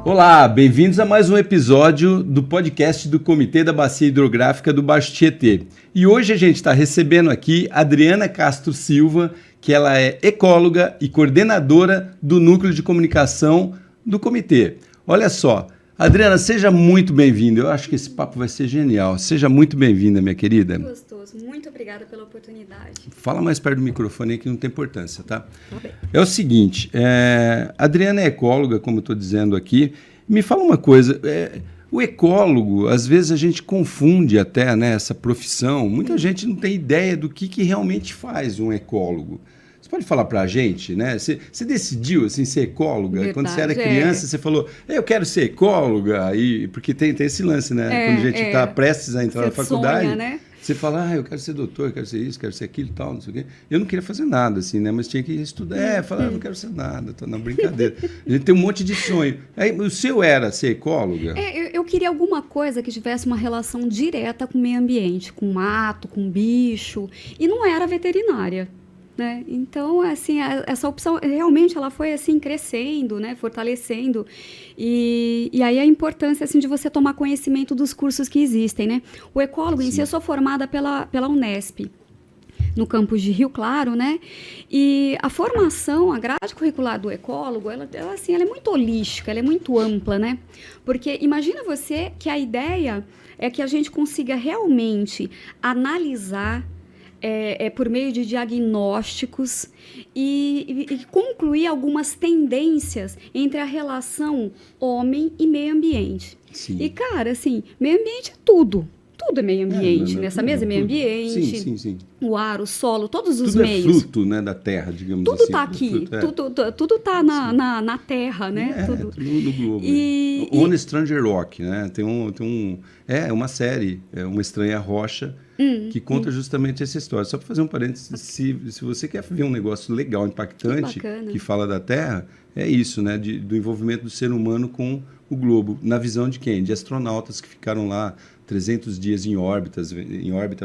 Olá, bem-vindos a mais um episódio do podcast do Comitê da Bacia Hidrográfica do Baixo Tietê. E hoje a gente está recebendo aqui Adriana Castro Silva, que ela é ecóloga e coordenadora do Núcleo de Comunicação do Comitê. Olha só, Adriana, seja muito bem-vinda. Eu acho que esse papo vai ser genial. Seja muito bem-vinda, minha querida. Gostoso. Muito obrigada pela oportunidade. Fala mais perto do microfone aí que não tem importância, tá? Tá bem. É o seguinte, a Adriana é ecóloga, como eu estou dizendo aqui. Me fala uma coisa, o ecólogo, às vezes a gente confunde até, né, essa profissão. Muita gente não tem ideia do que realmente faz um ecólogo. Você pode falar para a gente, né? Você decidiu assim, ser ecóloga? Verdade, quando você era criança, você falou, eu quero ser ecóloga, porque tem esse lance, né? Quando a gente está prestes a entrar na faculdade, sonha, né? você fala, eu quero ser doutor, quero ser isso, quero ser aquilo e tal, não sei o quê. Eu não queria fazer nada, assim, né? Mas tinha que estudar. Falar, não quero ser nada, tô na brincadeira. A gente tem um monte de sonho. Aí, o seu era ser ecóloga? Eu queria alguma coisa que tivesse uma relação direta com o meio ambiente, com mato, com bicho, e não era veterinária. Né? Então, assim, essa opção realmente ela foi assim crescendo, né? Fortalecendo e aí a importância assim de você tomar conhecimento dos cursos que existem, né? O ecólogo em si, eu sou formada pela Unesp, no campus de Rio Claro, né? E a formação, a grade curricular do ecólogo, ela é muito holística, ela é muito ampla, né? Porque imagina você que a ideia é que a gente consiga realmente analisar por meio de diagnósticos e concluir algumas tendências entre a relação homem e meio ambiente. Sim. E, cara, assim, meio ambiente é tudo. Tudo é meio ambiente. Nessa mesa é meio ambiente. Sim. O ar, o solo, todos os tudo meios. Tudo é fruto, né, da terra, digamos tudo assim. Tá aqui. Tudo está na terra, né? Tudo no globo. On Stranger Rock, né? Tem uma série, Uma Estranha Rocha, que conta justamente essa história. Só para fazer um parênteses, se você quer ver um negócio legal, impactante, que fala da Terra, é isso, né? Do envolvimento do ser humano com o globo. Na visão de quem? De astronautas que ficaram lá 300 dias em órbita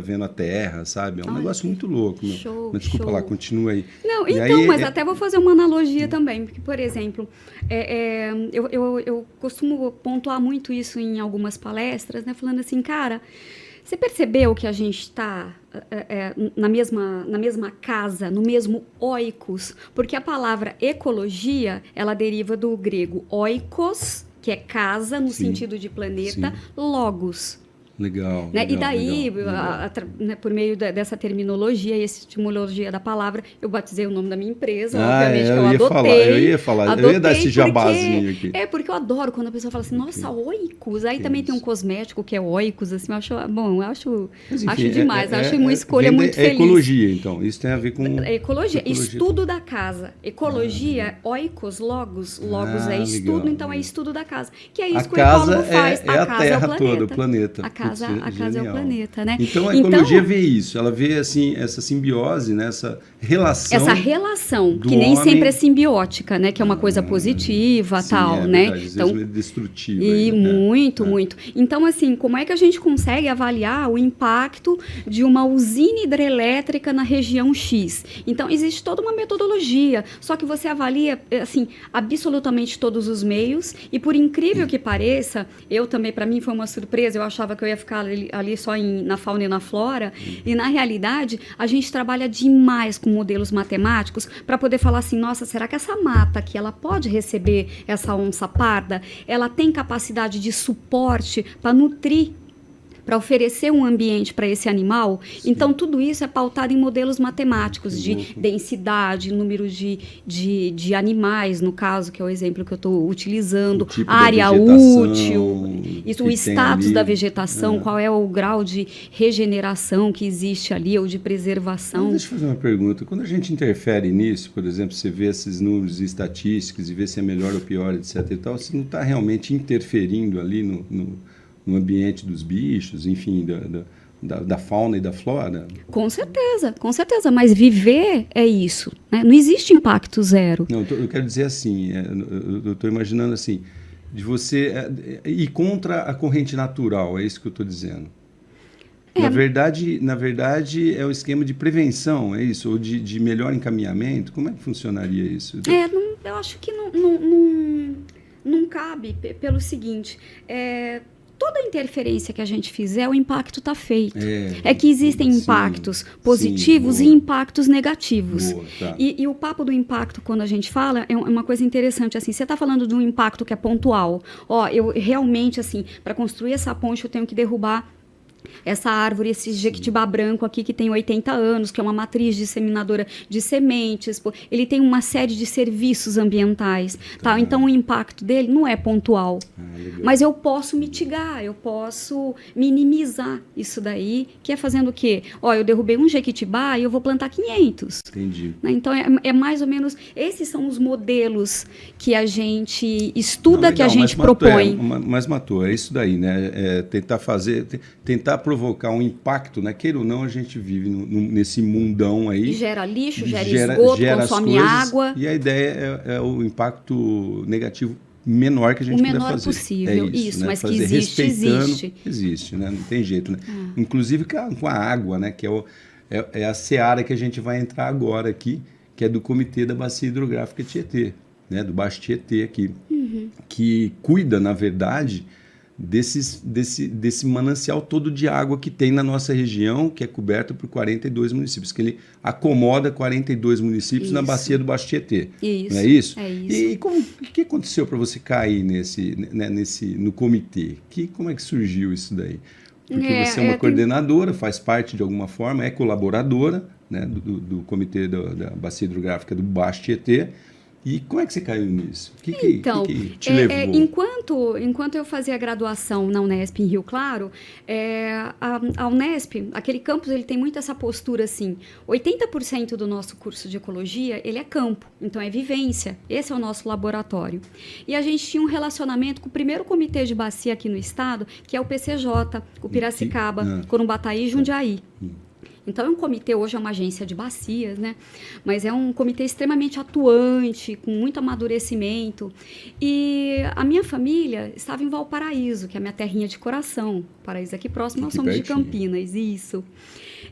vendo a Terra, sabe? É um negócio muito louco. Show, mas desculpa lá, continua aí. Não, então, mas até vou fazer uma analogia também, porque, por exemplo, eu costumo pontuar muito isso em algumas palestras, né? Falando assim, cara, você percebeu que a gente está na mesma casa, no mesmo oikos? Porque a palavra ecologia, ela deriva do grego oikos, que é casa no sentido de planeta, logos. Legal. Né? E daí, né, por meio dessa terminologia e essa etimologia da palavra, eu batizei o nome da minha empresa, obviamente, que eu adotei. Eu ia dar esse jabazinho aqui. Porque eu adoro quando a pessoa fala assim, nossa, oikos. Aí também tem um cosmético que é oikos, assim, eu acho demais, acho uma escolha muito feliz. É ecologia, então, isso tem a ver com... Ecologia, estudo da casa. Ecologia, oikos, logos é estudo, legal, então é estudo da casa. Que é isso que o ecólogo faz. A casa é a Terra toda, o planeta. A casa é o planeta, né? Então a ecologia vê isso, ela vê assim essa simbiose, né? Essa relação que nem sempre é simbiótica, né? Que é uma coisa positiva, tal, né? Verdade, então, às vezes é destrutiva. E muito. Então, assim, como é que a gente consegue avaliar o impacto de uma usina hidrelétrica na região X? Então, existe toda uma metodologia, só que você avalia, assim, absolutamente todos os meios, e por incrível que pareça, eu também, para mim foi uma surpresa, eu achava que eu ia ficar ali só na fauna e na flora, e na realidade a gente trabalha demais com modelos matemáticos para poder falar assim, nossa, será que essa mata aqui ela pode receber essa onça parda? Ela tem capacidade de suporte para nutrir, para oferecer um ambiente para esse animal? Sim. Então, tudo isso é pautado em modelos matemáticos de densidade, número de animais, no caso, que é o exemplo que eu estou utilizando, tipo área útil, o status da vegetação, qual é o grau de regeneração que existe ali, ou de preservação. Deixa eu fazer uma pergunta. Quando a gente interfere nisso, por exemplo, você vê esses números estatísticos e vê se é melhor ou pior, etc. e tal, você não está realmente interferindo ali no ambiente dos bichos, enfim, da fauna e da flora? Com certeza, mas viver é isso, né? Não existe impacto zero. Não, eu quero dizer assim, eu estou imaginando assim, de você ir contra a corrente natural, é isso que eu estou dizendo. Na verdade, é um esquema de prevenção, é isso? Ou de melhor encaminhamento? Como é que funcionaria isso? Eu acho que Não cabe pelo seguinte, toda interferência que a gente fizer, o impacto está feito. É que existem impactos positivos e impactos negativos. Boa, tá. E o papo do impacto, quando a gente fala, é uma coisa interessante. Assim, você está falando de um impacto que é pontual. Eu realmente, assim, para construir essa ponte, eu tenho que derrubar essa árvore, esse jequitibá branco aqui que tem 80 anos, que é uma matriz disseminadora de sementes, ele tem uma série de serviços ambientais, tá? Então o impacto dele não é pontual, mas eu posso mitigar, eu posso minimizar isso daí, que é fazendo o quê? Eu derrubei um jequitibá e eu vou plantar 500. Entendi. Né? Então é mais ou menos, esses são os modelos que a gente estuda, que a gente propõe. Mas matou, é isso daí, né? Tentar provocar um impacto, né? Queira ou não, a gente vive nesse mundão aí. E gera lixo, gera esgoto, consome água. E a ideia é o impacto negativo menor que a gente puder fazer. O menor possível, isso, né? Mas que existe, né? Não tem jeito, né? Inclusive com a água, né? Que é a seara que a gente vai entrar agora aqui, que é do Comitê da Bacia Hidrográfica Tietê, né? Do Baixo Tietê aqui, que cuida, na verdade, desse manancial todo de água que tem na nossa região, que é coberta por 42 municípios, que ele acomoda 42 municípios na bacia do Baixo Tietê. Isso. Não é isso? É isso. E o que aconteceu para você cair no comitê? Como é que surgiu isso daí? Porque você é uma coordenadora, faz parte de alguma forma, é colaboradora, né, do Comitê da Bacia Hidrográfica do Baixo Tietê. E como é que você caiu nisso? O que te levou? Enquanto eu fazia a graduação na Unesp em Rio Claro, a Unesp, aquele campus, ele tem muito essa postura assim, 80% do nosso curso de ecologia, ele é campo, então é vivência, esse é o nosso laboratório. E a gente tinha um relacionamento com o primeiro comitê de bacia aqui no estado, que é o PCJ, o Piracicaba, Corumbataí e Jundiaí. Então, é um comitê, hoje é uma agência de bacias, né? Mas é um comitê extremamente atuante, com muito amadurecimento. E a minha família estava em Valparaíso, que é a minha terrinha de coração. Paraíso aqui próximo, nós somos de Campinas, isso.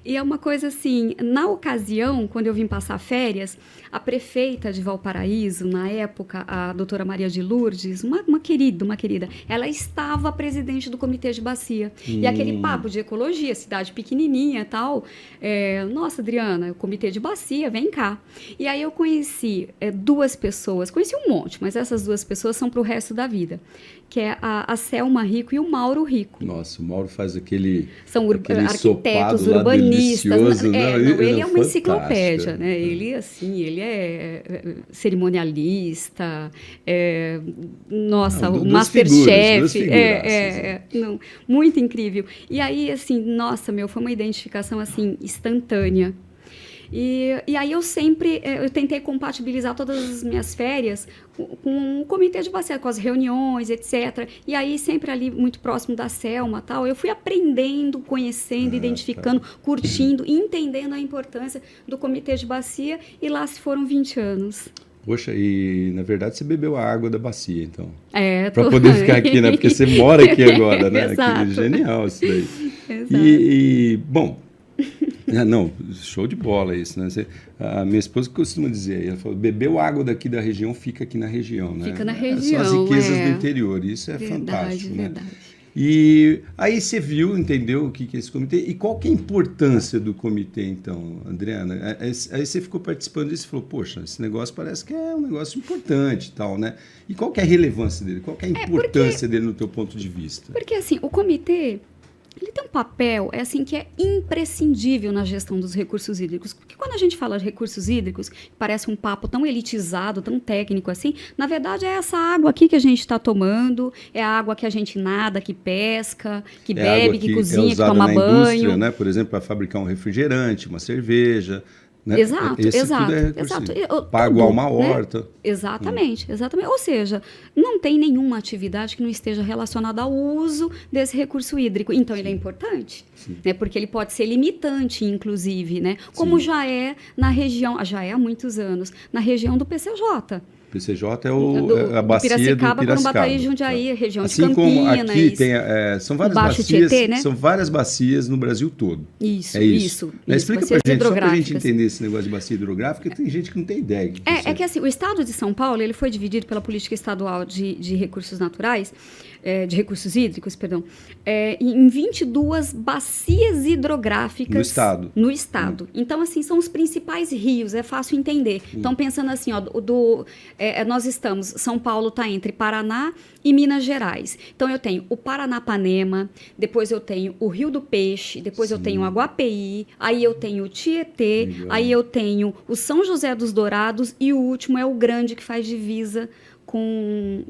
E é uma coisa assim, na ocasião, quando eu vim passar férias, a prefeita de Valparaíso, na época, a doutora Maria de Lourdes, uma querida, ela estava presidente do comitê de bacia. E aquele papo de ecologia, cidade pequenininha e tal, nossa, Adriana, o comitê de bacia, vem cá. E aí eu conheci duas pessoas, conheci um monte, mas essas duas pessoas são para o resto da vida, que é a Selma Rico e o Mauro Rico. Nossa, o Mauro faz aquele arquitetos, urbanistas. Ele é uma enciclopédia, né? Ele é cerimonialista, o Masterchef. Muito incrível. E aí, assim, nossa, foi uma identificação assim instantânea. E aí eu tentei compatibilizar todas as minhas férias com o comitê de bacia, com as reuniões, etc. E aí sempre ali muito próximo da Selma, tal, eu fui aprendendo, conhecendo, identificando, curtindo, entendendo a importância do comitê de bacia, e lá se foram 20 anos. Poxa, e na verdade você bebeu a água da bacia, então. Para poder ficar aqui, né? Porque você mora aqui agora, né? Exato. Genial isso daí. Exato. Bom, não, show de bola isso, né? A minha esposa costuma dizer, ela falou, bebeu água daqui da região, fica aqui na região, né? Fica na região, são as riquezas do interior, isso é fantástico, né? Verdade. E aí você viu, entendeu o que é esse comitê? E qual que é a importância do comitê, então, Adriana? Aí você ficou participando disso e falou, poxa, esse negócio parece que é um negócio importante e tal, né? E qual que é a relevância dele? Qual que é a importância dele no teu ponto de vista? Porque, assim, o comitê, ele tem um papel que é imprescindível na gestão dos recursos hídricos. Porque quando a gente fala de recursos hídricos, parece um papo tão elitizado, tão técnico assim, na verdade é essa água aqui que a gente está tomando, é a água que a gente nada, que pesca, que bebe, que cozinha, que toma banho. Né? Por exemplo, para fabricar um refrigerante, uma cerveja. Né? Exato. Pago uma horta. Né? Exatamente. Ou seja, não tem nenhuma atividade que não esteja relacionada ao uso desse recurso hídrico. Então, ele é importante, né? Porque ele pode ser limitante, inclusive, né? Como já é na região, já é há muitos anos, na região do PCJ. PCJ é a bacia do Piracicaba, Piracicaba. Corumbataí, Jundiaí, região assim de Campinas. Como aqui tem, são várias Baixo bacias, Tietê, né? São várias bacias no Brasil todo. Isso, é isso. Explica pra gente, só pra gente entender esse negócio de bacia hidrográfica, tem gente que não tem ideia. É que assim, o estado de São Paulo, ele foi dividido pela política estadual de recursos naturais, de recursos hídricos, perdão, em 22 bacias hidrográficas no estado. Então, assim, são os principais rios, é fácil entender. Então, pensando assim, ó, nós estamos, São Paulo está entre Paraná e Minas Gerais. Então, eu tenho o Paranapanema, depois eu tenho o Rio do Peixe, depois eu tenho o Aguapeí, aí eu tenho o Tietê, aí eu tenho o São José dos Dourados e o último é o Grande, que faz divisa com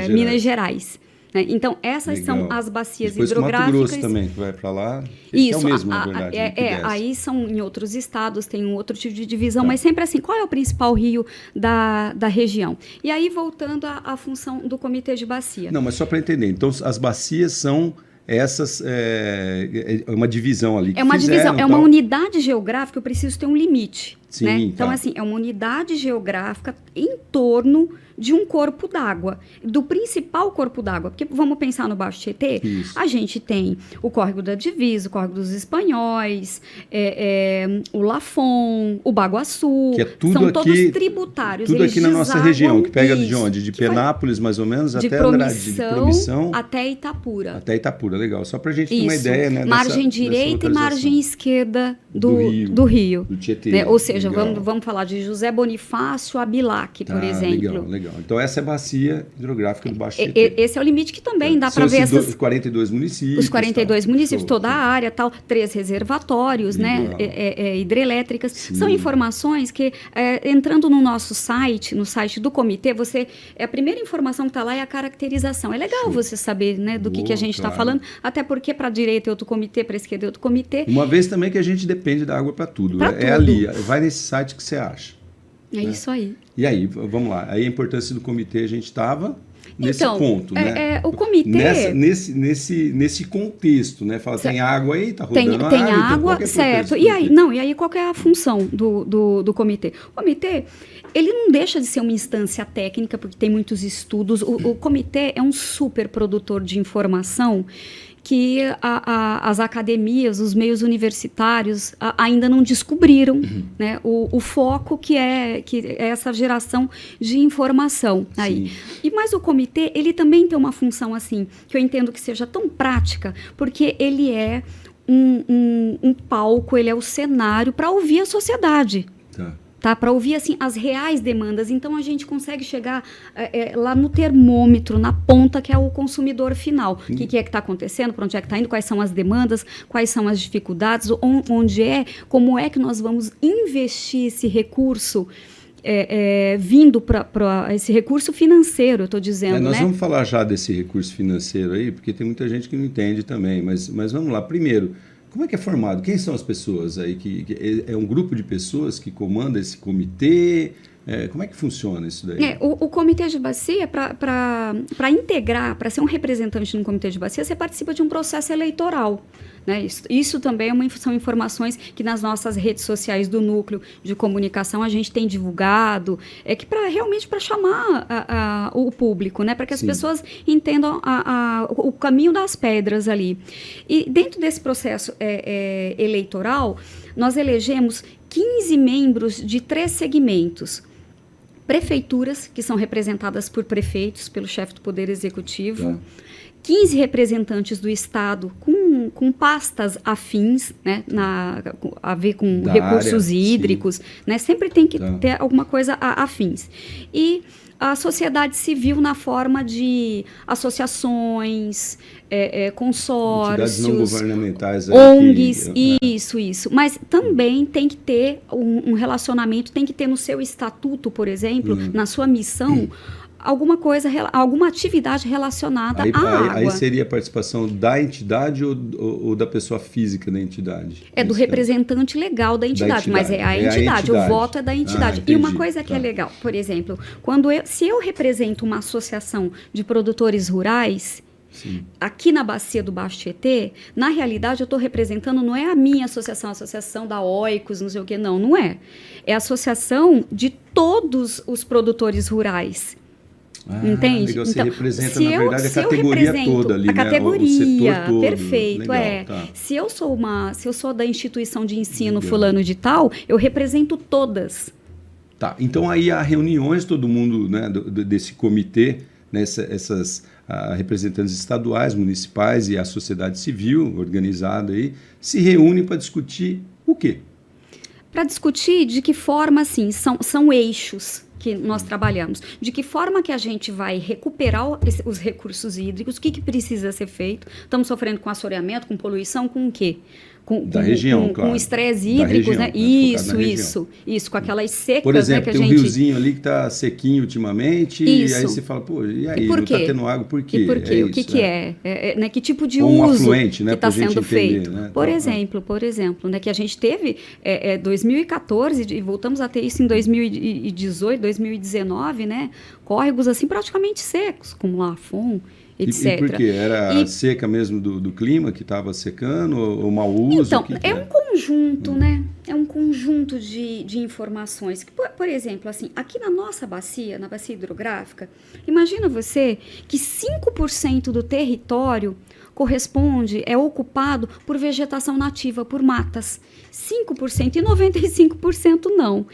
Minas Gerais. Né? Então, essas são as bacias hidrográficas. Mato Grosso também, que vai para lá. Isso, é o mesmo, na verdade. Aí são em outros estados, tem um outro tipo de divisão, mas sempre assim, qual é o principal rio da região? E aí, voltando à função do comitê de bacia. Não, mas só para entender, então as bacias são essas, uma divisão ali. É uma divisão, é uma unidade geográfica, eu preciso ter um limite. Sim, né? Então, assim, é uma unidade geográfica em torno de um corpo d'água, do principal corpo d'água. Porque vamos pensar no Baixo Tietê, a gente tem o Córrego da Divisa, o Córrego dos Espanhóis, o Lafon, o Baguaçu, que é tudo são aqui, todos tributários. Tudo aqui na nossa região, que pega de onde? De Penápolis, mais ou menos, até Promissão, até Itapura. Até Itapura, legal. Só pra gente ter uma ideia, né? Margem direita e margem esquerda do rio. Do Tietê. Né? Ou seja, vamos falar de José Bonifácio a Bilac, por exemplo. Legal. Então, essa é a bacia hidrográfica do Baixo Tietê. Esse é o limite que também dá para ver essas... 42 municípios. Os 42 municípios, toda a área, 3 reservatórios, né, hidrelétricas. Sim. São informações que, entrando no nosso site, no site do comitê, a primeira informação que está lá é a caracterização. É legal você saber, né, do que a gente está falando, até porque para a direita é outro comitê, para a esquerda é outro comitê. Uma vez também que a gente depende da água para tudo. É ali, vai nesse site que você acha. Isso aí. E aí, vamos lá. Aí a importância do comitê, a gente estava nesse ponto, né? O comitê... Nesse contexto, né? Fala, tem água aí, tá rodando tem água, certo. E aí, qual que é a função do comitê? O comitê, ele não deixa de ser uma instância técnica, porque tem muitos estudos. O comitê é um super produtor de informação que as academias, os meios universitários ainda não descobriram, né, o foco que é essa geração de informação aí. Mas o comitê, ele também tem uma função assim, que eu entendo que seja tão prática, porque ele é um palco, ele é o cenário para ouvir a sociedade. Para ouvir assim, as reais demandas. Então, a gente consegue chegar lá no termômetro, na ponta, que é o consumidor final. O que é que está acontecendo, para onde é que está indo, quais são as demandas, quais são as dificuldades, como é que nós vamos investir esse recurso vindo para esse recurso financeiro, eu estou dizendo. Nós vamos falar já desse recurso financeiro aí, porque tem muita gente que não entende também. Mas vamos lá. Primeiro, como é que é formado? Quem são as pessoas aí? É um grupo de pessoas que comanda esse comitê? Como é que funciona isso daí? O comitê de bacia, para integrar, para ser um representante no comitê de bacia, você participa de um processo eleitoral. Né? Isso também são informações que nas nossas redes sociais do núcleo de comunicação a gente tem divulgado, que realmente para chamar o público, né? Para que as pessoas entendam o caminho das pedras ali. E dentro desse processo eleitoral, nós elegemos 15 membros de 3 segmentos. Prefeituras, que são representadas por prefeitos, pelo chefe do Poder Executivo, 15 representantes do Estado com pastas afins, né, a ver com recursos hídricos, né, sempre tem que ter alguma coisa afins. E a sociedade civil na forma de associações, consórcios, entidades não governamentais, ONGs, isso. Mas também tem que ter um relacionamento, tem que ter no seu estatuto, por exemplo, na sua missão, alguma atividade relacionada à água. Aí seria a participação da entidade ou da pessoa física da entidade? Do representante legal da entidade, mas é a entidade, o voto é da entidade. E uma coisa que é legal, por exemplo, se eu represento uma associação de produtores rurais, Sim. Aqui na bacia do Baixo Tietê, na realidade eu estou representando, não é a minha associação, a associação da Oikos, não sei o que, não é. É a associação de todos os produtores rurais. Entende? Legal, você então, representa, na verdade, a categoria toda ali, a categoria, né? O setor todo. Perfeito, Legal, tá. Se eu sou da instituição de ensino fulano de tal, eu represento todas. Tá, então aí há reuniões, todo mundo, né, desse comitê, né, essas representantes estaduais, municipais e a sociedade civil organizada aí, se reúnem para discutir o quê? Para discutir de que forma, assim, são eixos que nós trabalhamos. De que forma que a gente vai recuperar os recursos hídricos, o que precisa ser feito. Estamos sofrendo com assoreamento, com poluição, com o quê? Da região, claro. Com estresse hídricos, né? Isso, com aquelas secas, por exemplo, né, que tem a gente... um riozinho ali que está sequinho ultimamente, e aí você fala, pô, e aí, não está tendo água, por quê? E por quê? É o que isso, que é? Né? Que tipo de um uso afluente, né, que está sendo entender, feito? Né? Por exemplo, né, que a gente teve 2014, e voltamos a ter isso em 2018, 2019, né? Córregos assim praticamente secos, como Lafon, etc. E por quê? Era a seca mesmo do clima que estava secando, ou mau uso? Então, um conjunto, né? É um conjunto de informações. Por exemplo, assim, aqui na nossa bacia, na bacia hidrográfica, imagina você que 5% do território é ocupado por vegetação nativa, por matas. 5% e 95% não.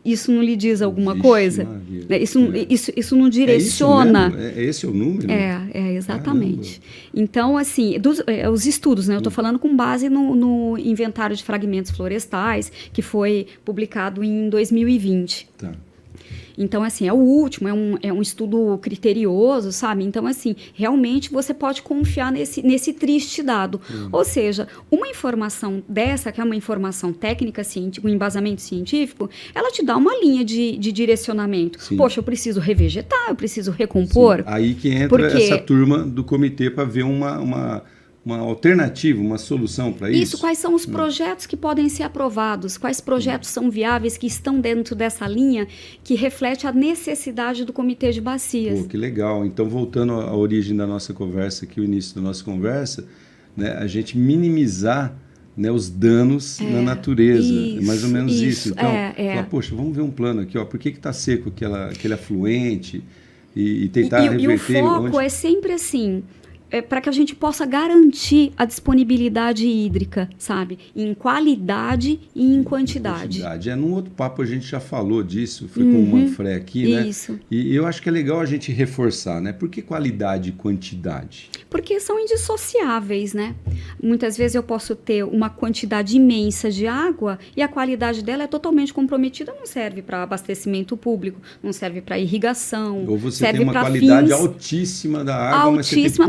Isso não lhe diz alguma coisa? Isso não direciona. É esse o número? Exatamente. Caramba. Então, assim, os estudos, né? Eu estou falando com base no inventário de fragmentos florestais, que foi publicado em 2020. Tá. Então, assim, é o último, é um estudo criterioso, sabe? Então, assim, realmente você pode confiar nesse triste dado. Ou seja, uma informação dessa, que é uma informação técnica, um embasamento científico, ela te dá uma linha de direcionamento. Sim. Poxa, eu preciso revegetar, eu preciso recompor. Sim. Aí que entra essa turma do comitê para ver uma alternativa, uma solução para isso? Quais são os projetos que podem ser aprovados? Quais projetos são viáveis, que estão dentro dessa linha, que reflete a necessidade do Comitê de Bacias? Pô, que legal. Então, voltando à origem da nossa conversa, aqui o início da nossa conversa, né, a gente minimizar, né, os danos na natureza. É mais ou menos isso. Então, falar, poxa, vamos ver um plano aqui, ó, por que está seco aquele afluente e tentar reverter... E o foco é sempre assim... para que a gente possa garantir a disponibilidade hídrica, sabe? Em qualidade e em quantidade. Num outro papo a gente já falou disso, foi com o Manfré aqui, né? Isso. E eu acho que é legal a gente reforçar, né? Por que qualidade e quantidade? Porque são indissociáveis, né? Muitas vezes eu posso ter uma quantidade imensa de água e a qualidade dela é totalmente comprometida, não serve para abastecimento público, não serve para irrigação, ou você serve tem uma qualidade altíssima da água,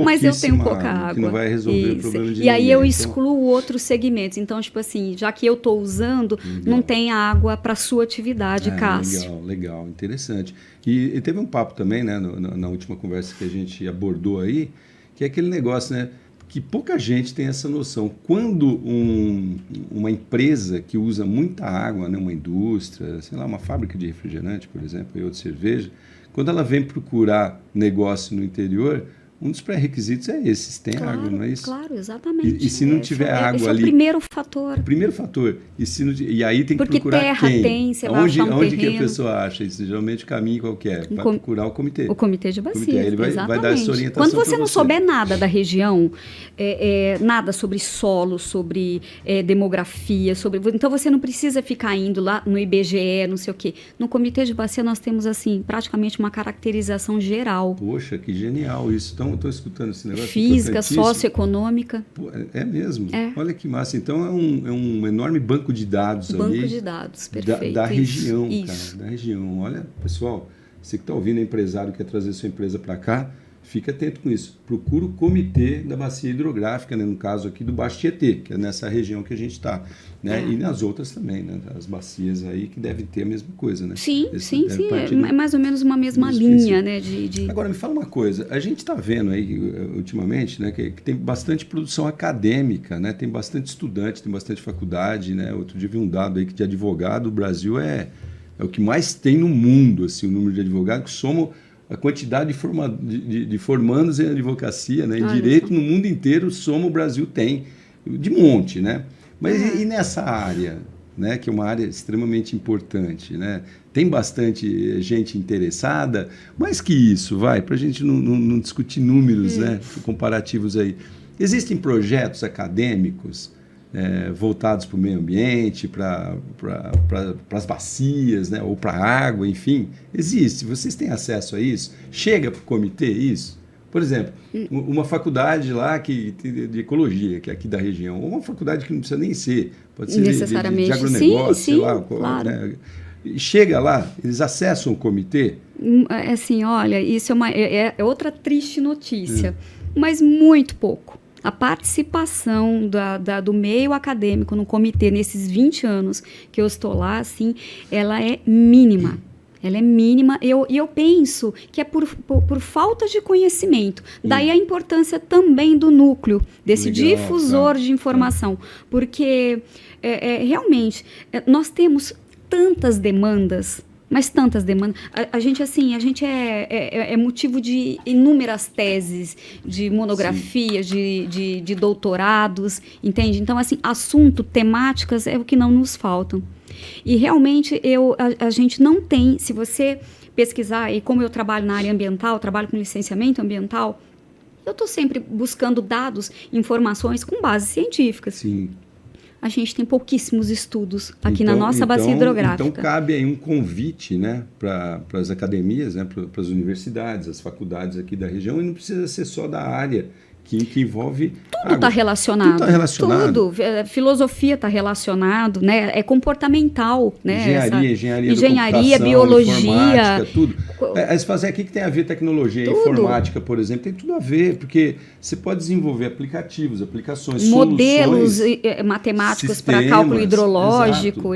mas eu tenho pouca água. Que não vai resolver o problema de ninguém. E aí eu excluo outros segmentos. Então, tipo assim, já que eu estou usando, não tem água para sua atividade, Cássio. Legal, interessante. E teve um papo também, né, na última conversa que a gente abordou aí, que é aquele negócio, né, que pouca gente tem essa noção. Quando uma empresa que usa muita água, né, uma indústria, sei lá, uma fábrica de refrigerante, por exemplo, e outra cerveja, quando ela vem procurar negócio no interior, um dos pré-requisitos é esse, se tem água, não é isso? Claro, exatamente. E se não tiver água esse ali... é o primeiro fator. O primeiro fator. E aí tem que porque procurar terra quem? Tem, você vai achar onde terreno. Que a pessoa acha isso? Geralmente o caminho qualquer, para procurar o comitê. O comitê de bacias, ele vai dar essa orientação. Quando você não souber nada da região, nada sobre solo, sobre demografia, então você não precisa ficar indo lá no IBGE, não sei o quê. No comitê de bacia nós temos, assim, praticamente uma caracterização geral. Poxa, que genial isso. Então, estou escutando esse negócio. Física, socioeconômica. Pô, é mesmo? Olha que massa. Então, é um enorme banco de dados ali. Banco de dados, perfeito. Da região, isso. Cara, da região. Olha, pessoal, você que está ouvindo, é empresário, quer trazer sua empresa para cá, fica atento com isso. Procura o comitê da bacia hidrográfica, né, no caso aqui do Baixo Tietê, que é nessa região que a gente está. Né? E nas outras também, né? As bacias aí que devem ter a mesma coisa, né? Sim. É mais ou menos uma mesma linha, né? Agora, me fala uma coisa. A gente está vendo aí, ultimamente, né, que tem bastante produção acadêmica, né? Tem bastante estudante, tem bastante faculdade, né? Outro dia vi um dado aí que de advogado, o Brasil é o que mais tem no mundo, assim, o número de advogados, que somam a quantidade de formandos em advocacia, né, em direito no mundo inteiro, soma o Brasil tem, de monte, né? Mas e nessa área, né, que é uma área extremamente importante, né? Tem bastante gente interessada, mais que isso, para a gente não discutir números, né, comparativos aí. Existem projetos acadêmicos voltados para o meio ambiente, para as bacias, né, ou para a água, enfim? Existe. Vocês têm acesso a isso? Chega para o comitê isso? Por exemplo, uma faculdade lá de ecologia, que é aqui da região, ou uma faculdade que não precisa nem ser, pode ser de agronegócio, sim, sei lá. Claro. Né? Chega lá, eles acessam o comitê? Assim, olha, isso é outra triste notícia, mas muito pouco. A participação do meio acadêmico no comitê nesses 20 anos que eu estou lá, assim, ela é mínima. Ela é mínima e eu penso que é por falta de conhecimento. Daí a importância também do núcleo, desse difusor de informação. Porque, realmente, nós temos tantas demandas, mas tantas demandas. A gente é motivo de inúmeras teses, de monografias, de doutorados, entende? Então, assim, assunto, temáticas é o que não nos faltam. E realmente a gente não tem, se você pesquisar, e como eu trabalho na área ambiental, trabalho com licenciamento ambiental, eu estou sempre buscando dados, informações com bases científicas. Sim. A gente tem pouquíssimos estudos aqui na nossa bacia hidrográfica. Então cabe aí um convite, né, para as academias, né, para as universidades, as faculdades aqui da região, e não precisa ser só da área que envolve... Tudo está relacionado. Tudo está relacionado. Tudo. Filosofia está relacionado, né? É comportamental. Né? Engenharia, biologia. Tudo. Aí você fala, o que tem a ver tecnologia? Informática, por exemplo, tem tudo a ver, porque você pode desenvolver aplicativos, aplicações, modelos matemáticos para cálculo hidrológico.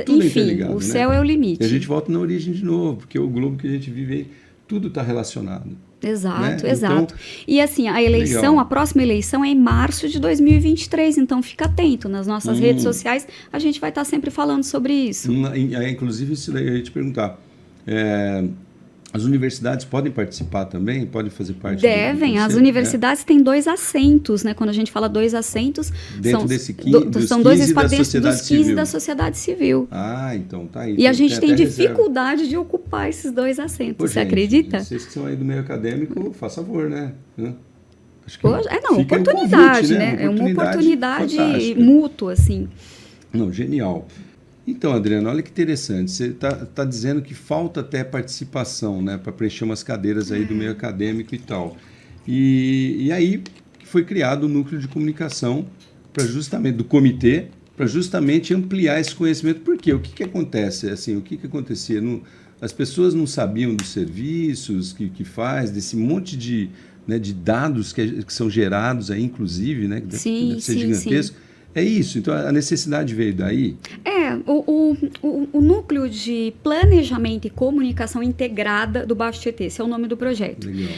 Enfim, o céu é o limite. E a gente volta na origem de novo, porque o globo que a gente vive aí, tudo está relacionado. Exato, né? Exato. Então, e assim, a próxima eleição é em março de 2023, então fica atento. Nas nossas redes sociais, a gente vai estar sempre falando sobre isso. Inclusive, isso daí eu ia te perguntar. As universidades podem participar também? Podem fazer parte? Devem. As universidades têm 2 assentos, né? Quando a gente fala 2 assentos, são 2 espaços dentro dos 15 da sociedade civil. Ah, então tá aí. E a gente tem dificuldade de ocupar esses 2 assentos. Você acredita? Vocês que são aí do meio acadêmico, faz favor, né? Acho que oportunidade, convite, né? É uma oportunidade mútua, assim. Não, genial. Então, Adriana, olha que interessante. Você está dizendo que falta até participação, né, para preencher umas cadeiras aí do meio acadêmico e tal. E aí foi criado o núcleo de comunicação do comitê, para justamente ampliar esse conhecimento. Por quê? O que acontece? Assim, o que acontecia? As pessoas não sabiam dos serviços que faz, desse monte de dados que são gerados aí, inclusive, né, que deve ser gigantesco. Sim. É isso, então a necessidade veio daí? O núcleo de planejamento e comunicação integrada do Baixo Tietê, esse é o nome do projeto. Legal.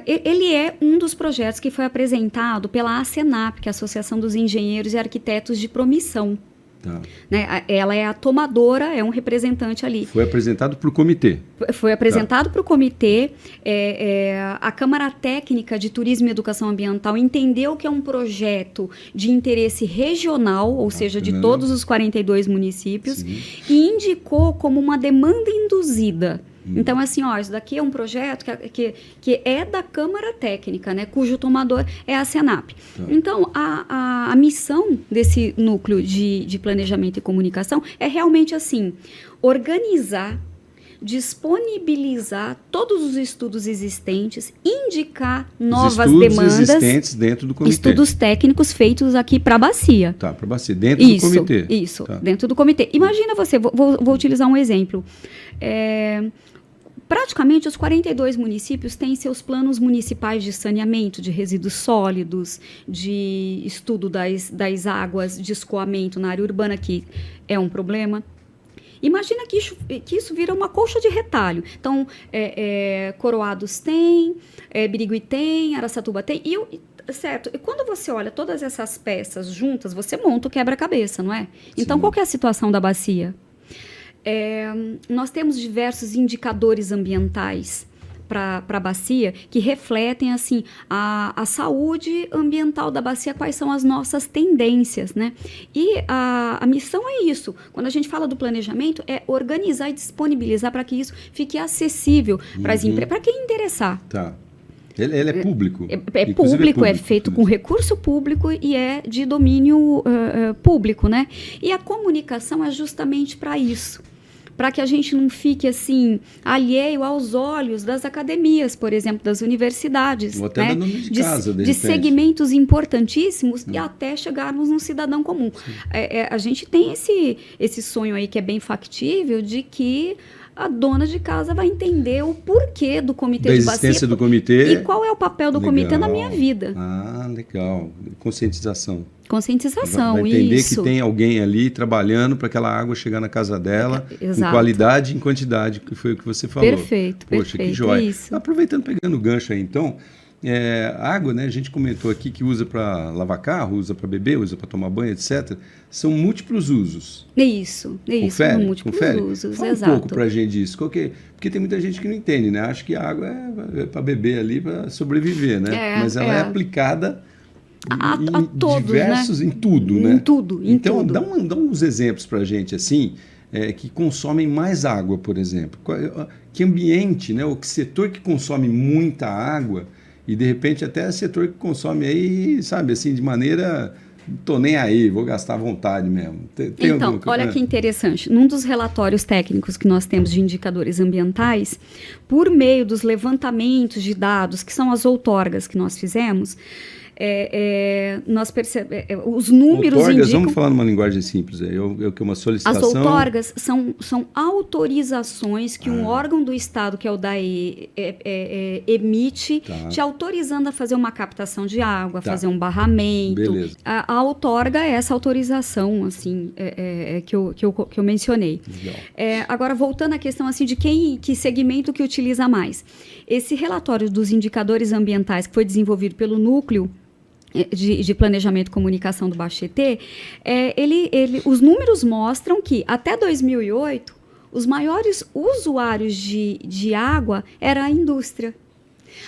Ele é um dos projetos que foi apresentado pela ASENAP, que é a Associação dos Engenheiros e Arquitetos de Promissão. Tá. Né? Ela é a tomadora, é um representante ali. Foi apresentado para o comitê? Foi apresentado para o comitê. A Câmara Técnica de Turismo e Educação Ambiental entendeu que é um projeto de interesse regional, ou seja, de todos os 42 municípios, e indicou como uma demanda induzida. Então, assim, isso daqui é um projeto que é da Câmara Técnica, né, cujo tomador é a Senap. Então, a missão desse núcleo de planejamento e comunicação é realmente assim, organizar, disponibilizar todos os estudos existentes, indicar novas demandas. Existentes dentro do comitê. Estudos técnicos feitos aqui para a bacia. Tá, para a bacia, dentro do comitê. Isso, dentro do comitê. Imagina você, vou utilizar um exemplo. Praticamente os 42 municípios têm seus planos municipais de saneamento, de resíduos sólidos, de estudo das águas, de escoamento na área urbana, que é um problema. Imagina que isso vira uma colcha de retalho. Então, Coroados tem, Birigui tem, Araçatuba tem, certo? E quando você olha todas essas peças juntas, você monta o quebra-cabeça, não é? Então, Sim. Qual que é a situação da bacia? Nós temos diversos indicadores ambientais para a bacia que refletem assim a saúde ambiental da bacia, quais são as nossas tendências, né? E a missão é isso. Quando a gente fala do planejamento, é organizar e disponibilizar para que isso fique acessível para as empresas, para quem interessar. Tá. Ele é público. É público, é feito com recurso público e é de domínio público, né? E a comunicação é justamente para isso. Para que a gente não fique assim, alheio aos olhos das academias, por exemplo, das universidades. Ou até da dona de casa, de segmentos importantíssimos e até chegarmos num cidadão comum. A gente tem esse sonho aí que é bem factível de que a dona de casa vai entender o porquê do comitê de bacia. Da existência do comitê. E qual é o papel do comitê na minha vida. Ah, legal. Conscientização. Conscientização, vai entender isso. que tem alguém ali trabalhando para aquela água chegar na casa dela, em qualidade e em quantidade, que foi o que você falou. Perfeito, Poxa, perfeito, que joia. isso. Aproveitando, pegando o gancho aí, então, água, né, a gente comentou aqui que usa para lavar carro, usa para beber, usa para tomar banho, etc. São múltiplos usos. Isso, confere, múltiplos usos, Fala exato. um pouco para a gente disso. Porque tem muita gente que não entende, né? Acha que a água é para beber ali, para sobreviver, né? Mas ela é aplicada a todos, diversos, né? em tudo, né? Em tudo, então, tudo. Dá uns exemplos para a gente, assim, que consomem mais água, por exemplo. Que ambiente, né? Ou que setor que consome muita água e, de repente, até setor que consome aí, sabe, assim, de maneira... Não estou nem aí, vou gastar à vontade mesmo. Então, olha que interessante. Num dos relatórios técnicos que nós temos de indicadores ambientais, por meio dos levantamentos de dados, que são as outorgas que nós fizemos, nós percebemos, os números outorgas, indicam... Vamos falar numa linguagem simples, é uma solicitação... As outorgas são autorizações que um órgão do Estado, que é o DAE, emite, te autorizando a fazer uma captação de água, fazer um barramento. Beleza. A outorga é essa autorização, assim, que eu mencionei. Agora, voltando à questão assim, de que segmento que utiliza mais. Esse relatório dos indicadores ambientais que foi desenvolvido pelo Núcleo de Planejamento e Comunicação do Baixo Tietê, os números mostram que, até 2008, os maiores usuários de água era a indústria.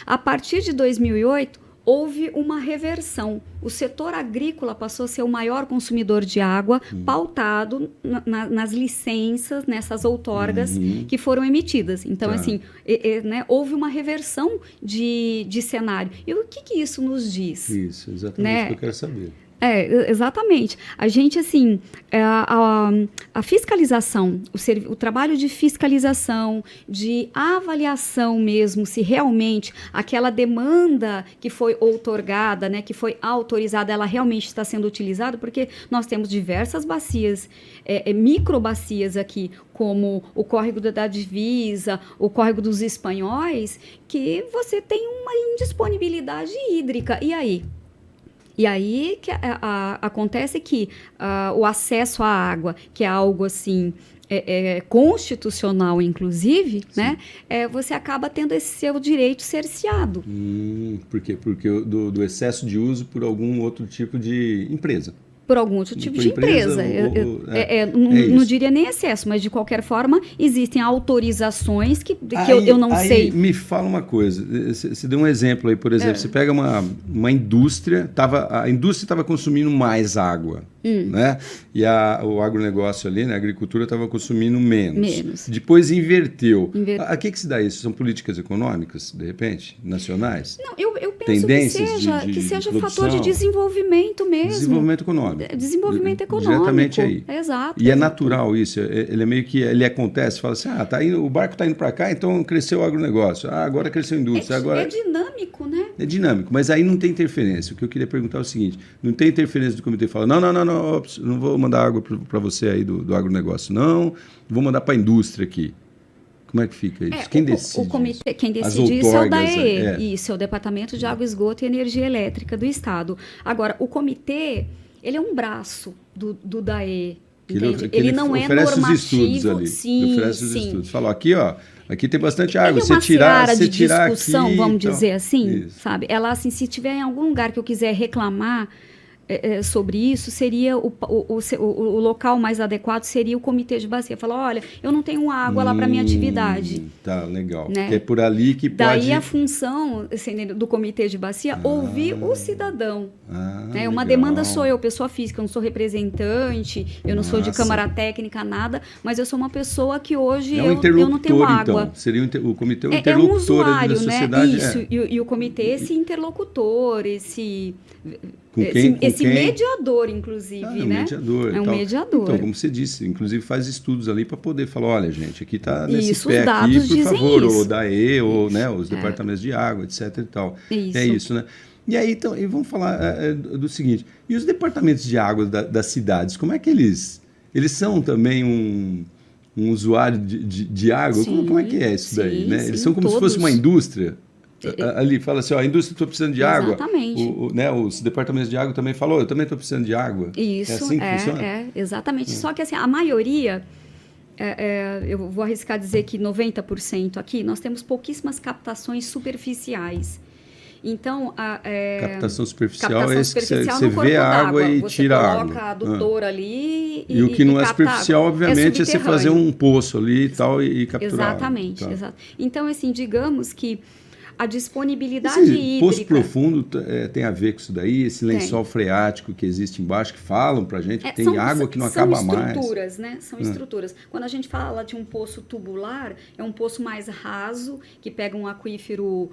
A partir de 2008, houve uma reversão. O setor agrícola passou a ser o maior consumidor de água, pautado nas licenças, nessas outorgas que foram emitidas. Então, assim, né, houve uma reversão de cenário. E o que isso nos diz? Isso, exatamente, né? O que eu quero saber. Exatamente. A gente, assim, a fiscalização, o trabalho de fiscalização, de avaliação mesmo, se realmente aquela demanda que foi outorgada, né, que foi autorizada, ela realmente está sendo utilizada, porque nós temos diversas bacias, microbacias aqui, como o córrego da Divisa, o córrego dos Espanhóis, que você tem uma indisponibilidade hídrica. E aí? E aí que acontece que o acesso à água, que é algo assim constitucional, inclusive, né, você acaba tendo esse seu direito cerceado. Por quê? Porque do excesso de uso por algum outro tipo de empresa. Por algum outro tipo de empresa. Não diria nem excesso, mas de qualquer forma existem autorizações que eu não sei. Me fala uma coisa, você deu um exemplo aí, por exemplo, você pega uma indústria, a indústria estava consumindo mais água, né? E o agronegócio ali, né, a agricultura estava consumindo menos. Depois inverteu. A que se dá isso? São políticas econômicas, de repente, nacionais? Não, eu penso que seja fator de desenvolvimento mesmo. Desenvolvimento econômico. Desenvolvimento econômico. Diretamente aí. Exato. E é natural isso, ele é meio que, ele acontece, fala assim, o barco está indo para cá, então cresceu o agronegócio, agora cresceu a indústria. É dinâmico, né? É dinâmico, mas aí não tem interferência. O que eu queria perguntar é o seguinte, não tem interferência do comitê, fala, não vou mandar água para você aí do agronegócio, não, vou mandar para a indústria aqui. Como é que fica isso? Quem decide? O comitê, quem decide isso é o DAE. Isso, é o Departamento de Água, Esgoto e Energia Elétrica do Estado. Agora, o comitê, ele é um braço do DAE. Ele não é normativo. Os estudos ali. Sim, oferece os estudos. Falou, aqui tem bastante água. Ele é uma seara de discussão, aqui, vamos então, dizer assim, isso. sabe? Ela, assim, se tiver em algum lugar que eu quiser reclamar, sobre isso, seria o local mais adequado seria o comitê de bacia. Falar, olha, eu não tenho água lá para minha atividade. Tá, legal. Né? É por ali que pode... Daí a função assim, do comitê de bacia, ouvir o cidadão. Né? Uma legal. demanda sou eu, pessoa física, eu não sou representante, eu não sou de câmara técnica, nada, mas eu sou uma pessoa que hoje eu não tenho água. Então. Seria o comitê o é um interlocutor usuário, da né? sociedade. Isso, e o comitê, esse interlocutor, esse quem? mediador, inclusive, é um né? mediador. É um mediador. Então, como você disse, inclusive faz estudos ali para poder falar, olha, gente, aqui está nesse isso, pé os dados aqui, por dizem favor, isso. ou da E, ou né, os departamentos de água, etc. e tal. Isso. É isso, né? E aí, então, e vamos falar do seguinte, e os departamentos de água das cidades, como é que eles são também um usuário de água? Sim, como é que é isso daí? Né? Sim, eles são como se fosse uma indústria? Ali fala assim, ó, a indústria está precisando de água. Exatamente. Né, os departamentos de água também falou, eu também estou precisando de água. Isso, é assim que funciona? Exatamente. Só que assim, a maioria, eu vou arriscar dizer que 90% aqui, nós temos pouquíssimas captações superficiais. Então, captação superficial captação é isso que você no vê a água e você tira a água. Você coloca a adutora ali e o que não é superficial, obviamente, é você subterrâneo. fazer um poço ali e tal e capturar. Exatamente, tá. exato. Então, assim, digamos que a disponibilidade Esse hídrica... poço profundo tem a ver com isso daí, esse lençol freático que existe embaixo, que falam pra gente que tem água que não acaba mais. São estruturas, né? São estruturas. Quando a gente fala de um poço tubular, é um poço mais raso, que pega um aquífero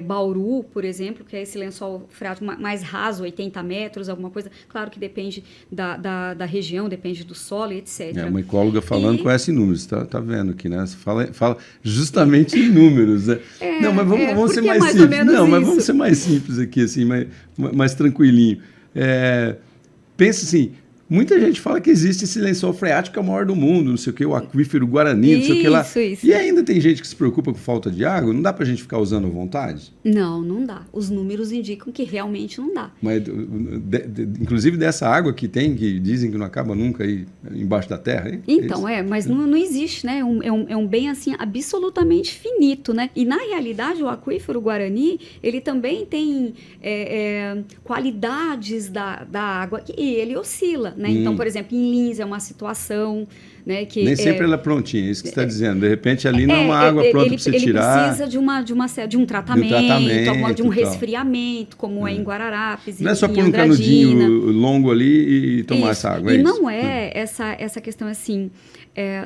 Bauru, por exemplo, que é esse lençol freático mais raso, 80 metros, alguma coisa. Claro que depende da região, depende do solo, etc. Uma ecóloga falando conhece números, tá vendo aqui, né? Você fala justamente em números, né? Não, mas vamos ser mais simples. Mas vamos ser mais simples aqui, assim, mais tranquilinho. Pensa assim, muita gente fala que existe esse lençol freático que é o maior do mundo, não sei o que, o aquífero Guarani, não sei o que lá. Isso. E ainda tem gente que se preocupa com falta de água, não dá pra gente ficar usando à vontade? Não dá. Os números indicam que realmente não dá. Mas, inclusive dessa água que tem, que dizem que não acaba nunca aí embaixo da terra, hein? Então, mas não existe, né? É um bem, assim, absolutamente finito, né? E, na realidade, o aquífero Guarani, ele também tem qualidades da água, e ele oscila, né? Então, por exemplo, em Lins é uma situação... Né, que nem sempre ela é prontinha, isso que você está dizendo. De repente ali não é uma água pronta para você tirar. Ele precisa de um tratamento, de um resfriamento, como é em Guararapes. Não é só pôr um canudinho longo ali e tomar essa água. E não é essa questão assim.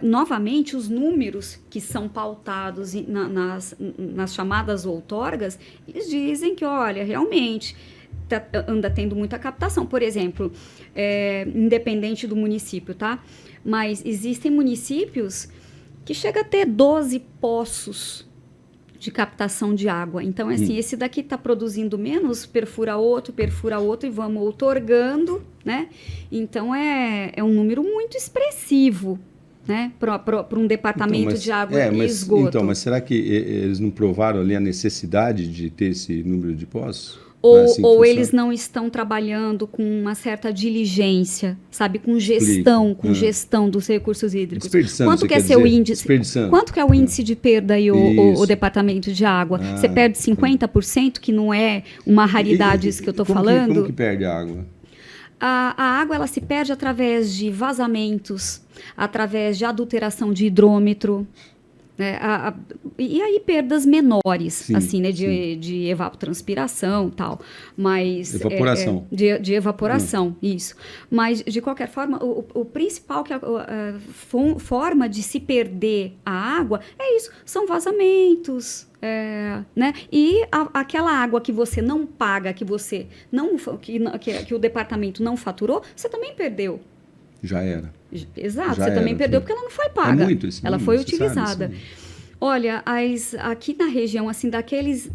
Novamente, os números que são pautados nas chamadas outorgas, eles dizem que, olha, realmente anda tendo muita captação. Por exemplo, independente do município, tá? Mas existem municípios que chega a ter 12 poços de captação de água. Então, assim, esse daqui está produzindo menos, perfura outro e vamos outorgando, né? Então, é um número muito expressivo, né? Para um departamento de água e esgoto. Então, mas será que eles não provaram ali a necessidade de ter esse número de poços? Ou eles não estão trabalhando com uma certa diligência, sabe, com gestão dos recursos hídricos. Quanto que é seu índice? Quanto que é o índice de perda aí o departamento de água? Você perde 50%, que não é uma raridade isso que eu estou falando? Como que perde a água? A água ela se perde através de vazamentos, através de adulteração de hidrômetro. E aí perdas menores, assim, né, de evapotranspiração e tal, mas... Evaporação. De evaporação, isso. Mas, de qualquer forma, o principal forma de se perder a água é isso, são vazamentos, né? E aquela água que você não paga, que o departamento não faturou, você também perdeu. Já era. Exato, você também perdeu porque ela não foi paga. Ela foi utilizada. Olha, aqui na região, assim, daqueles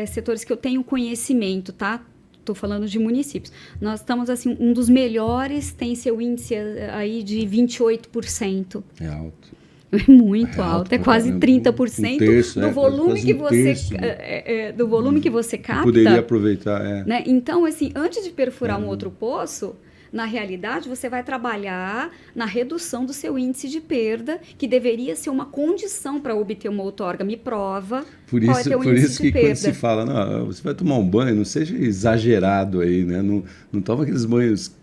setores que eu tenho conhecimento, tá? Estou falando de municípios. Nós estamos, assim, um dos melhores tem seu índice aí de 28%. É alto. É muito alto, é quase 30% do volume do volume que você capta. Poderia aproveitar, né? Então, assim, antes de perfurar um outro poço, na realidade, você vai trabalhar na redução do seu índice de perda, que deveria ser uma condição para obter uma outorga. Me prova qual é teu índice de perda. Quando se fala, não, você vai tomar um banho, não seja exagerado aí, né? Não toma aqueles banhos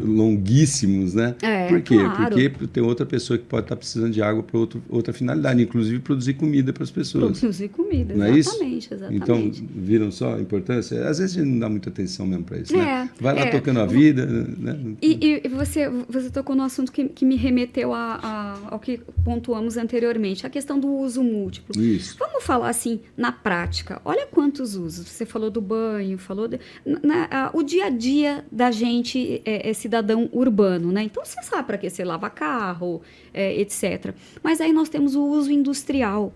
longuíssimos, né? Por quê? Claro. Porque tem outra pessoa que pode estar precisando de água para outra finalidade, inclusive produzir comida para as pessoas. Produzir comida, não exatamente, é isso? Então, viram só a importância? Às vezes a gente não dá muita atenção mesmo para isso, né? Vai lá tocando a vida, né? E você tocou no assunto que me remeteu ao que pontuamos anteriormente, a questão do uso múltiplo. Isso. Vamos falar assim, na prática, olha quantos usos. Você falou do banho, falou... o dia a dia da gente é cidadão urbano, né? Então, você sabe para que você lava carro, etc. Mas aí nós temos o uso industrial,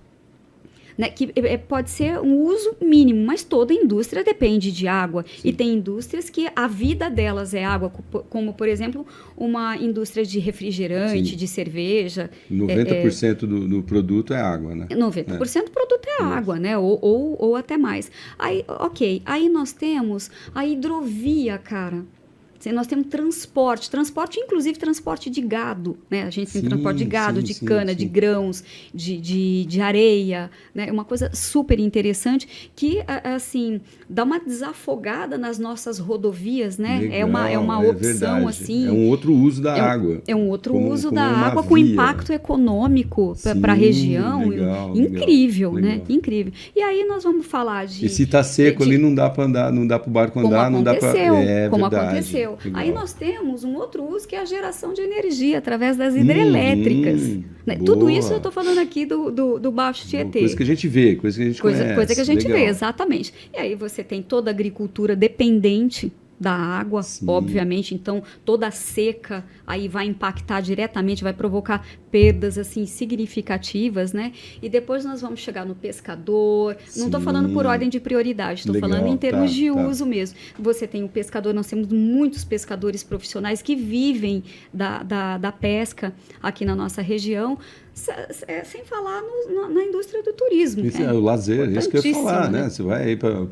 né, que pode ser um uso mínimo, mas toda indústria depende de água. Sim. E tem indústrias que a vida delas é água, como, por exemplo, uma indústria de refrigerante, Sim. de cerveja. 90% do produto é água, né? 90% do produto é água, né? Ou até mais. Aí, ok, aí nós temos a hidrovia, cara. Nós temos transporte, inclusive transporte de gado, né? A gente tem transporte de gado, de cana, de grãos, de areia, né? É uma coisa super interessante que, assim, dá uma desafogada nas nossas rodovias, né? Legal, é uma opção, verdade. assim... É um outro uso da água. É um outro uso da água com impacto econômico para a região. Legal, incrível, legal. né? Incrível. E aí nós vamos falar de... E se está seco ali, não dá para andar, não dá para o barco andar, não dá para... Como aconteceu. Legal. Aí nós temos um outro uso que é a geração de energia através das hidrelétricas. Né? Tudo isso eu estou falando aqui do Baixo Tietê. Coisa que a gente vê, coisa que a gente conhece. Coisa que a gente vê, exatamente. E aí você tem toda a agricultura dependente da água, Sim. obviamente, então toda a seca aí vai impactar diretamente, vai provocar perdas assim significativas, né? E depois nós vamos chegar no pescador, Sim. não estou falando por ordem de prioridade, estou falando em termos de uso mesmo. Você tem o pescador, nós temos muitos pescadores profissionais que vivem da pesca aqui na nossa região, sem falar na indústria do turismo. Isso é o lazer, isso que eu ia falar, né? Você vai aí para...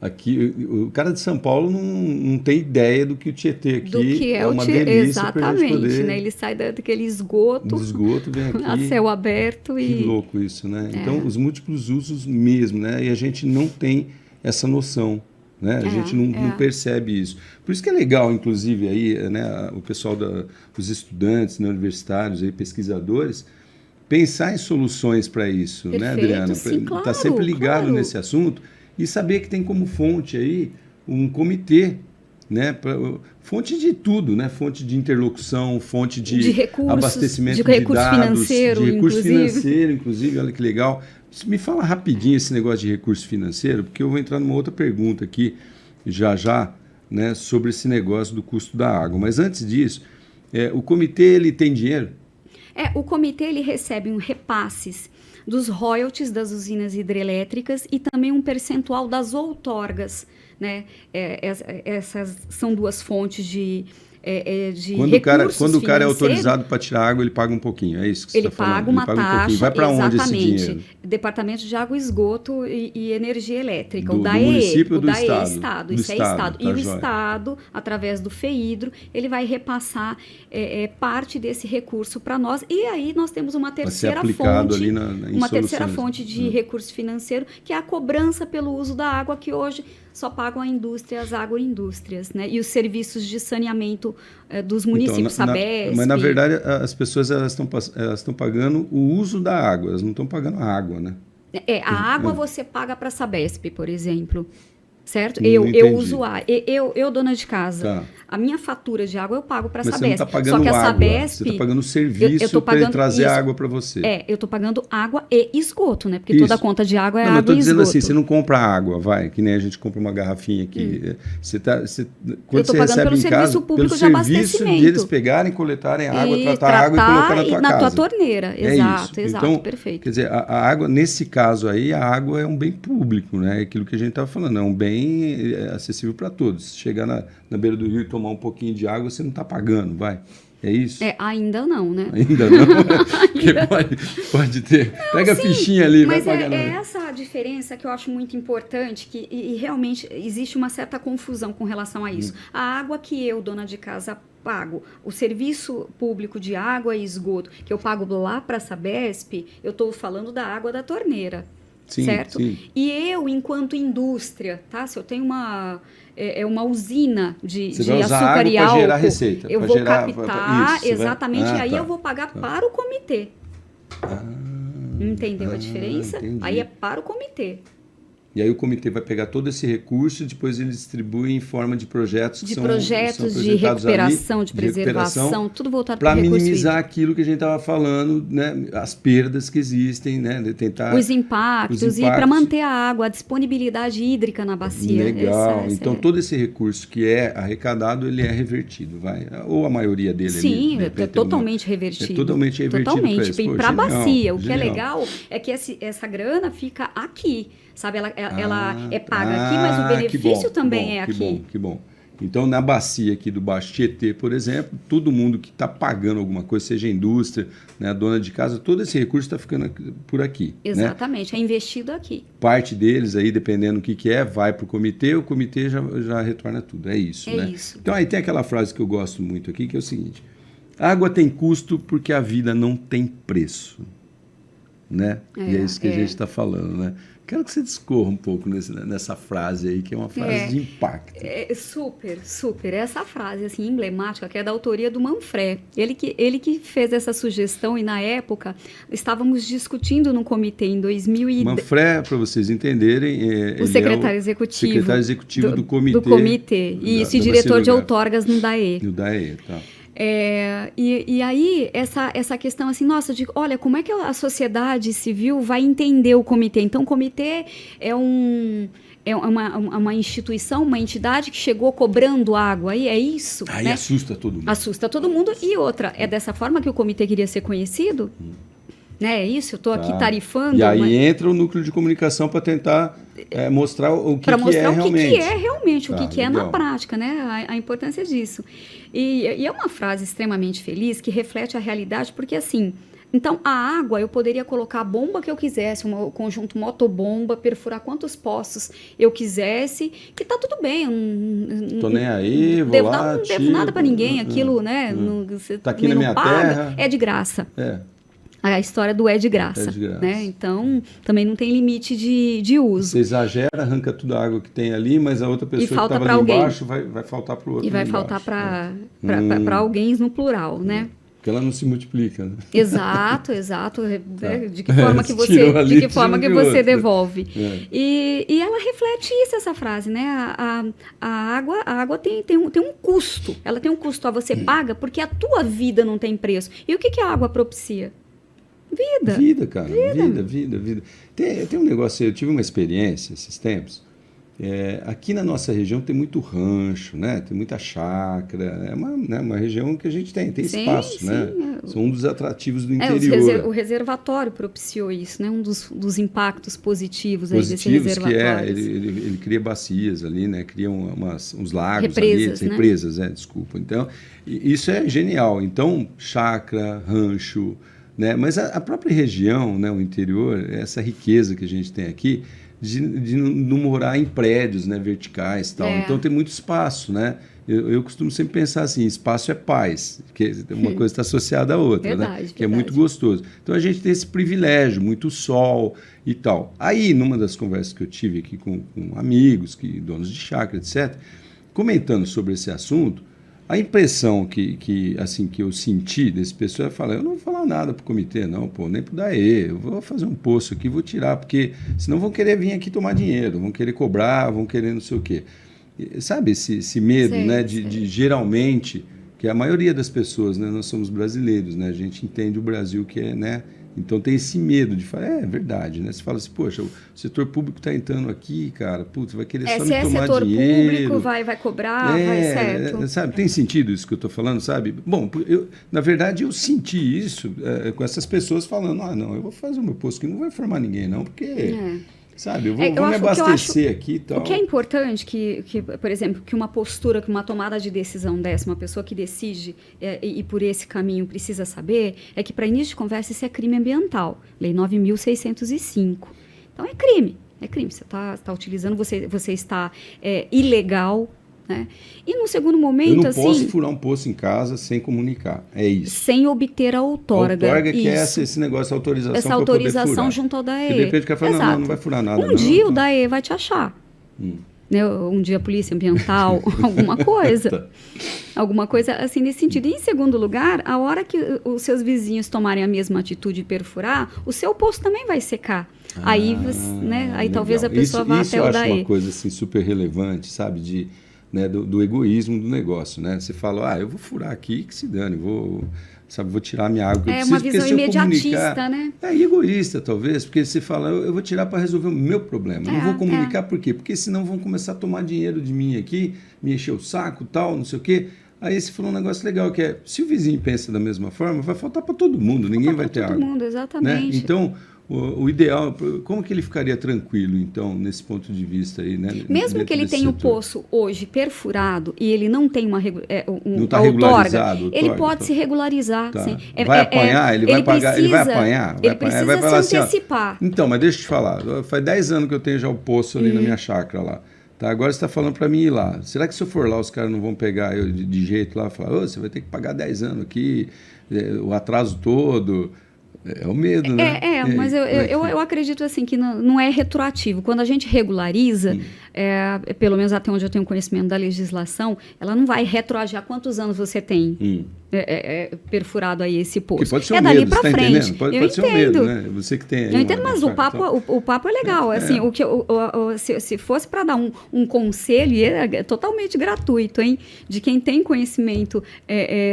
Aqui, o cara de São Paulo não tem ideia do que o Tietê aqui do que é uma delícia. Exatamente, poder... né? Ele sai daquele esgoto, vem aqui. A céu aberto. Que louco isso, né? Então, os múltiplos usos mesmo, né? E a gente não tem essa noção, né? A gente não percebe isso. Por isso que é legal, inclusive, aí, né? O pessoal os estudantes, né? Universitários, aí, pesquisadores, pensar em soluções para isso, Perfeito, né, Adriana? Sim, claro, tá sempre ligado nesse assunto. E saber que tem como fonte aí um comitê, né, fonte de tudo, né, fonte de interlocução, fonte de recursos, abastecimento de recurso dados, financeiro, de recurso financeiro, inclusive, olha que legal. Me fala rapidinho esse negócio de recurso financeiro, porque eu vou entrar numa outra pergunta aqui, já, né, sobre esse negócio do custo da água. Mas antes disso, o comitê, ele tem dinheiro? O comitê, ele recebe repasses dos royalties das usinas hidrelétricas e também um percentual das outorgas, né? Essas são duas fontes de quando o cara é autorizado para tirar água, ele paga um pouquinho, é isso que você está falando? Ele paga uma taxa, Vai para onde esse dinheiro? Departamento de Água, Esgoto e Energia Elétrica, do município ou do Estado? Estado. Isso é Estado. E o Estado, através do FEIDRO, ele vai repassar parte desse recurso para nós. E aí nós temos uma terceira fonte, terceira fonte de recurso financeiro, que é a cobrança pelo uso da água, que hoje só pagam a indústria, as agroindústrias, né? E os serviços de saneamento dos municípios, Sabesp. Mas, na verdade, as pessoas elas estão pagando o uso da água, elas não estão pagando a água, né? A água você paga para a Sabesp, por exemplo. Certo? Eu usuário, eu dona de casa, a minha fatura de água eu pago para a Sabesp. Você não está pagando Só que a água, Sabesp, você está pagando serviço para ele trazer água para você. Eu estou pagando água e esgoto, né? Porque toda conta de água é água e esgoto. Eu estou dizendo assim, você não compra água, que nem a gente compra uma garrafinha aqui. Quando você recebe em casa, pelo serviço de eles pegarem, coletarem água, tratar a água e colocar na tua casa. Na tua torneira, exato, então, perfeito. Quer dizer, a água, nesse caso aí, a água é um bem público, né? Aquilo que a gente estava falando, é um bem acessível para todos. Chegar na beira do rio e tomar um pouquinho de água, você não está pagando, É isso? Ainda não, né? Ainda não? Pode ter. Pega a fichinha ali, mas vai pagar. Essa a diferença que eu acho muito importante, e realmente existe uma certa confusão com relação a isso. A água que eu, dona de casa, pago o serviço público de água e esgoto, que eu pago lá para a Sabesp, eu estou falando da água da torneira. Sim, certo? sim. E eu, enquanto indústria, tá? Se eu tenho uma usina de açúcar e álcool, gerar receita, eu vou gerar, captar isso, exatamente, e aí tá, eu vou pagar para o comitê. Entendeu a diferença? Entendi. Aí é para o comitê. E aí o comitê vai pegar todo esse recurso e depois ele distribui em forma de projetos que são de recuperação, ali, de preservação, tudo voltado para minimizar aquilo que a gente estava falando, né? As perdas que existem, né? De tentar os impactos e para manter a água, a disponibilidade hídrica na bacia. Legal. Então todo esse recurso que é arrecadado, ele é revertido, vai? Ou a maioria dele? Sim, é totalmente revertido. É totalmente revertido. Totalmente. E para a bacia, o que é legal é que essa grana fica aqui. Sabe, ela é paga aqui, mas o benefício também é aqui. Que bom. Então, na bacia aqui do Baixo Tietê, por exemplo, todo mundo que está pagando alguma coisa, seja a indústria, né, a dona de casa, todo esse recurso está ficando por aqui. Exatamente, né? É investido aqui. Parte deles, aí, dependendo do que é, vai para o comitê já retorna tudo. É isso, né? Isso. Então, aí tem aquela frase que eu gosto muito aqui, que é o seguinte: água tem custo porque a vida não tem preço. Né? E é isso que a gente está falando, né? Quero que você discorra um pouco nessa frase aí, que é uma frase de impacto. Super. Essa frase assim, emblemática, que é da autoria do Manfred. Ele que fez essa sugestão e, na época, estávamos discutindo no comitê em 2010. Manfred, para vocês entenderem, o secretário executivo do comitê. Do comitê. E esse diretor de outorgas no DAE. No DAE, tá. E aí, essa questão assim, nossa, olha, como é que a sociedade civil vai entender o comitê? Então, o comitê é uma instituição, uma entidade que chegou cobrando água, aí é isso? Aí né? assusta todo mundo. Assusta todo mundo. E outra, é dessa forma que o comitê queria ser conhecido? Né? É isso, eu estou aqui tarifando. E aí entra o núcleo de comunicação para tentar mostrar o que, é realmente. O que é realmente, o que é legal. na prática, né? A importância disso. E é uma frase extremamente feliz que reflete a realidade, porque assim, então a água eu poderia colocar a bomba que eu quisesse, um conjunto motobomba, perfurar quantos poços eu quisesse, que tá tudo bem. Tô nem aí, não devo nada para ninguém, aquilo, né? Você tá aqui na minha terra. É de graça. A história do é de graça. Né? Então, também não tem limite de uso. Você exagera, arranca toda a água que tem ali, mas a outra pessoa que estava ali embaixo vai faltar para o outro. E vai faltar para alguém no plural, né? Porque ela não se multiplica. Né? Exato. De que forma que você devolve. E ela reflete isso, essa frase, né? A água tem um custo. Ela tem um custo. Você paga porque a tua vida não tem preço. E o que a água propicia? Vida, cara. Vida. Tem um negócio, eu tive uma experiência esses tempos. Aqui na nossa região tem muito rancho, né? Tem muita chácara. É uma região que a gente tem espaço, né? São um dos atrativos do interior. O reservatório propiciou isso, né? Um dos impactos positivos desse reservatório. Que ele cria bacias ali, né? Cria uns lagos represas, ali, represas, desculpa. Então, isso é genial. Então, chácara, rancho, né? Mas a própria região, né? O interior, essa riqueza que a gente tem aqui, de não morar em prédios, né, verticais e tal. Então tem muito espaço, né? Eu costumo sempre pensar assim, espaço é paz, que uma coisa está associada à outra, né? Que é muito gostoso. Então a gente tem esse privilégio, muito sol e tal. Aí, numa das conversas que eu tive aqui com amigos, donos de chácara, etc., comentando sobre esse assunto, a impressão que eu senti desse pessoal é falar, eu não vou falar nada para o comitê, não, nem para o DAE, eu vou fazer um poço aqui, vou tirar, porque senão vão querer vir aqui tomar dinheiro, vão querer cobrar, vão querer não sei o quê. Sabe esse medo, né, de geralmente, que a maioria das pessoas, né, nós somos brasileiros, né, a gente entende o Brasil que é, né, então tem esse medo de falar, é verdade, né? Você fala assim, poxa, o setor público está entrando aqui, cara, putz, vai querer só me tomar dinheiro. Se é setor público, vai cobrar, vai certo. Sabe, tem sentido isso que eu estou falando, sabe? Bom, na verdade eu senti isso com essas pessoas falando, não, eu vou fazer o meu posto aqui, não vai formar ninguém não, porque... Sabe, eu vou me abastecer aqui e tal. O que é importante, que, por exemplo, que uma postura, que uma tomada de decisão dessa, uma pessoa que decide e por esse caminho precisa saber, é que para início de conversa isso é crime ambiental, Lei 9.605. Então é crime. Você está utilizando, você está ilegal, né? E no segundo momento, eu não assim... posso furar um poço em casa sem comunicar, é isso. Sem obter a outorga. A outorga que é isso. esse negócio, a autorização Essa para poder autorização furar. junto ao DAE. Porque de repente o cara fala, não vai furar nada. Um dia o DAE vai te achar. Né? Um dia a polícia ambiental, alguma coisa. Alguma coisa assim nesse sentido. E em segundo lugar, a hora que os seus vizinhos tomarem a mesma atitude de perfurar, o seu poço também vai secar. Aí, né? Aí talvez a pessoa vá até o DAE. Isso eu acho uma coisa assim, super relevante, sabe? Né, do egoísmo do negócio, né? Você fala, eu vou furar aqui, que se dane, vou tirar minha água que eu preciso. É uma visão imediatista, né? É egoísta, talvez, porque você fala, eu vou tirar para resolver o meu problema. Não vou comunicar por quê? Porque senão vão começar a tomar dinheiro de mim aqui, me encher o saco, tal, não sei o quê. Aí você falou um negócio legal, que é, se o vizinho pensa da mesma forma, vai faltar para todo mundo, ninguém vai ter água. Todo mundo, exatamente. Né? Então, o ideal, como que ele ficaria tranquilo, então, nesse ponto de vista aí, né? Mesmo que ele tenha o poço hoje perfurado e ele não tem não tá regularizado, ele pode se regularizar. Tá. Sim. Vai apanhar, ele vai pagar, ele vai apanhar. Ele precisa vai falar se antecipar. Assim, então, mas deixa eu te falar, faz 10 anos que eu tenho já o poço ali na minha chácara lá. Tá, agora você está falando para mim ir lá. Será que se eu for lá, os caras não vão pegar eu de jeito lá e falar, você vai ter que pagar 10 anos aqui, o atraso todo... É o medo, né? Mas eu acredito assim que não é retroativo. Quando a gente regulariza, pelo menos até onde eu tenho conhecimento da legislação, ela não vai retroagir a quantos anos você tem perfurado aí esse poço. Que pode ser um dali medo, para tá frente. entendendo? Pode ser um medo, né? Você que tem aí. Eu entendo, mas o papo é legal. Assim, se fosse para dar um conselho, é totalmente gratuito, hein? De quem tem conhecimento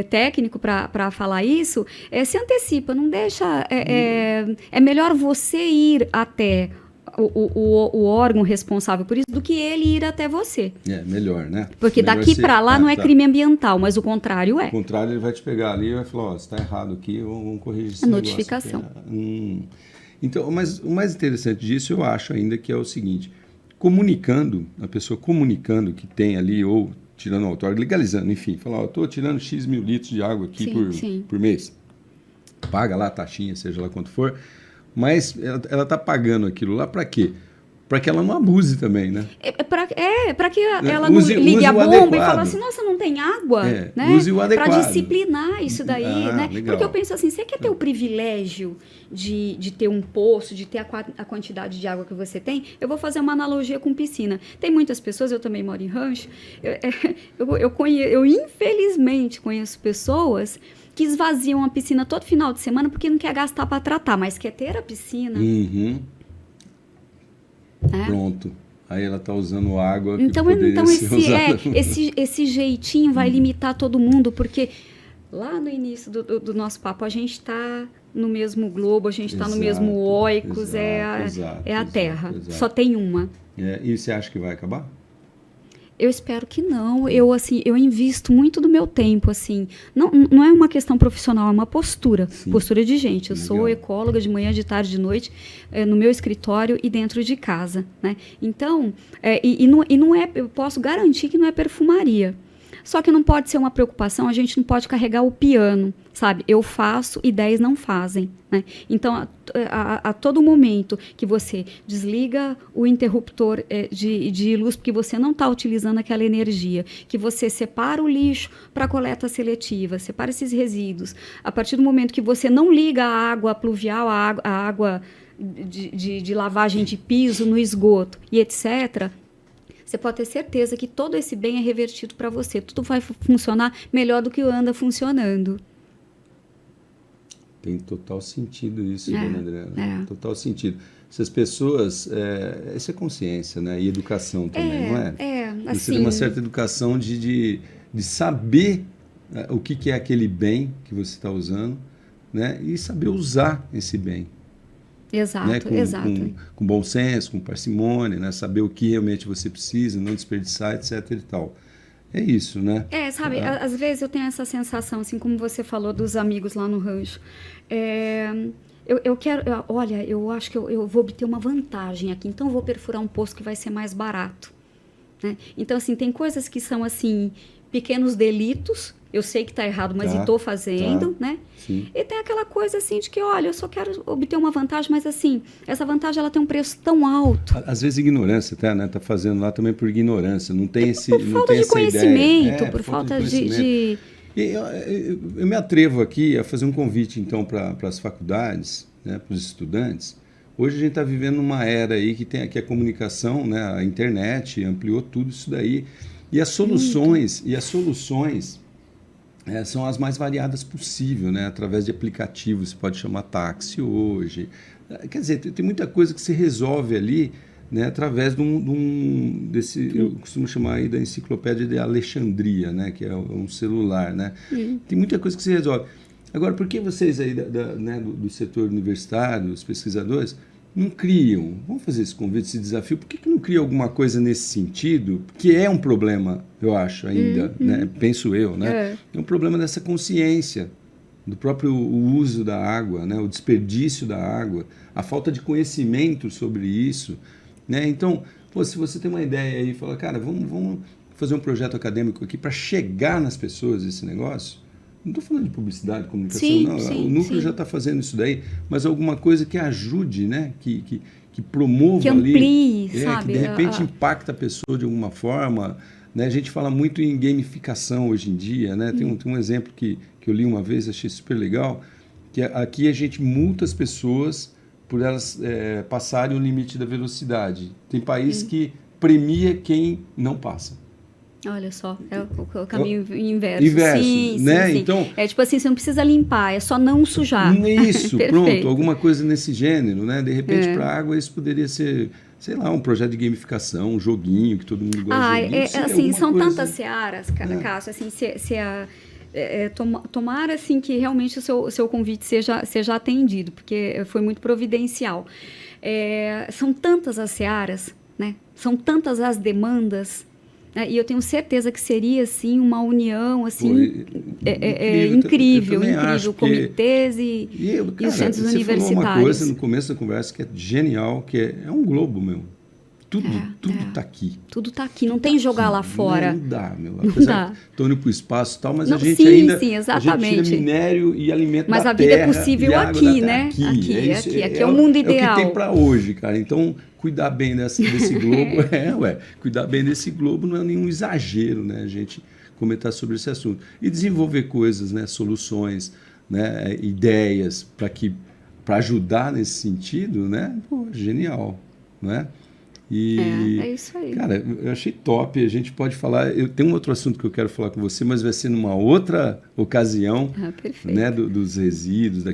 técnico para falar isso, se antecipa, não deixa. É melhor você ir até o órgão responsável por isso do que ele ir até você. Melhor, né? Porque melhor daqui para lá não é crime ambiental, mas o contrário é. O contrário, ele vai te pegar ali e vai falar, você está errado aqui, vamos corrigir esse notificação. Então, mas o mais interessante disso, eu acho ainda que é o seguinte, a pessoa comunicando que tem ali, ou tirando o outorga, legalizando, enfim, falar, estou tirando X mil litros de água aqui por mês. Paga lá a taxinha, seja lá quanto for, mas ela está pagando aquilo lá para quê? Para que ela não abuse também, né? Para que ela não ligue a bomba e fale assim, nossa, não tem água, né? Use o adequado. Para disciplinar isso daí, né? Legal. Porque eu penso assim, você quer ter o privilégio de ter um poço, de ter a quantidade de água que você tem? Eu vou fazer uma analogia com piscina. Tem muitas pessoas, eu também moro em rancho, eu infelizmente conheço pessoas que esvaziam a piscina todo final de semana porque não quer gastar para tratar, mas quer ter a piscina. Pronto. Aí ela está usando água que então esse jeitinho vai limitar todo mundo, porque lá no início do nosso papo a gente está no mesmo globo, a gente está no mesmo oikos, é a Terra. Só tem uma. E você acha que vai acabar? Eu espero que não. Eu invisto muito do meu tempo, assim. Não é uma questão profissional, é uma postura. Sim. Postura de gente. Eu sou ecóloga de manhã, de tarde, de noite, no meu escritório e dentro de casa, né? Então, não é, eu posso garantir que não é perfumaria. Só que não pode ser uma preocupação, a gente não pode carregar o piano, sabe? Eu faço e 10 não fazem, né? Então, a todo momento que você desliga o interruptor de luz, porque você não está utilizando aquela energia, que você separa o lixo para coleta seletiva, separa esses resíduos, a partir do momento que você não liga a água pluvial, a água de lavagem de piso no esgoto e etc., você pode ter certeza que todo esse bem é revertido para você. Tudo vai funcionar melhor do que anda funcionando. Tem total sentido isso, dona Adriana. Total sentido. Se as pessoas... essa é consciência, né? E educação também, não é? Assim... Você tem uma certa educação de saber o que é aquele bem que você está usando, né? E saber usar esse bem. Exato, né? exato. Com bom senso, com parcimônia, né? Saber o que realmente você precisa, não desperdiçar, etc. e tal. É isso, né? Sabe, às vezes eu tenho essa sensação, assim como você falou dos amigos lá no rancho. Eu quero, olha, eu acho que eu vou obter uma vantagem aqui, então eu vou perfurar um poço que vai ser mais barato. Né? Então, assim, tem coisas que são, assim, pequenos delitos. Eu sei que está errado, mas estou fazendo, né? Sim. E tem aquela coisa assim de que, olha, eu só quero obter uma vantagem, mas assim, essa vantagem ela tem um preço tão alto. Às vezes ignorância, tá, né? Tá fazendo lá também por ignorância. Não tem esse, por não falta tem de essa conhecimento, ideia. por falta de... Eu me atrevo aqui a fazer um convite, então, para as faculdades, né, para os estudantes. Hoje a gente está vivendo uma era aí que tem aqui a comunicação, né, a internet ampliou tudo isso daí. E as soluções, são as mais variadas possível, né? Através de aplicativos, você pode chamar táxi hoje. Quer dizer, tem muita coisa que se resolve ali, né? Através desse, eu costumo chamar aí da enciclopédia de Alexandria, né? Que é um celular, né? Tem muita coisa que se resolve. Agora, por que vocês aí né, do setor universitário, os pesquisadores, não criam, vamos fazer esse convite, esse desafio, por que não cria alguma coisa nesse sentido, que é um problema, eu acho, ainda, né? Penso eu, né? É um problema dessa consciência, do próprio uso da água, né? O desperdício da água, a falta de conhecimento sobre isso, né? Então, se você tem uma ideia aí e fala, cara, vamos fazer um projeto acadêmico aqui para chegar nas pessoas esse negócio. Não estou falando de publicidade, comunicação, não. O núcleo já está fazendo isso daí, mas alguma coisa que ajude, né? Que promova que amplie, ali, sabe? Que de repente impacta a pessoa de alguma forma. Né? A gente fala muito em gamificação hoje em dia, né? Tem um exemplo que eu li uma vez, achei super legal, que aqui a gente multa as pessoas por elas passarem o limite da velocidade. Tem país que premia quem não passa. Olha só, é o caminho inverso. Sim, né? Sim. Então, é tipo assim, você não precisa limpar, é só não sujar. Isso, pronto, alguma coisa nesse gênero, né? De repente, para a água, isso poderia ser, sei lá, um projeto de gamificação, um joguinho que todo mundo gosta de joguinho. Assim, são tantas searas, Cássio, assim, tomara assim, que realmente o seu convite seja atendido, porque foi muito providencial. São tantas as searas, né? São tantas as demandas. E eu tenho certeza que seria assim uma união assim incrível, comitês e os centros universitários. Você falou uma coisa no começo da conversa que é genial, que é um globo, meu. Tudo está aqui. Tudo está aqui, não tem jogar lá fora. Não dá, meu. Não dá. Estou indo para o espaço e tal, mas a gente ainda exatamente. A gente tira minério e alimento mas da terra. Mas a vida é possível aqui, né? Aqui é o mundo ideal. É o que tem para hoje, cara. Então, cuidar bem desse globo, cuidar bem desse globo não é nenhum exagero, né? A gente comentar sobre esse assunto. E desenvolver coisas, né? Soluções, né? Ideias para ajudar nesse sentido, né? Pô, genial, né? É isso aí. Cara, eu achei top. A gente pode falar. Eu tenho um outro assunto que eu quero falar com você, mas vai ser numa outra ocasião, né? Dos resíduos, da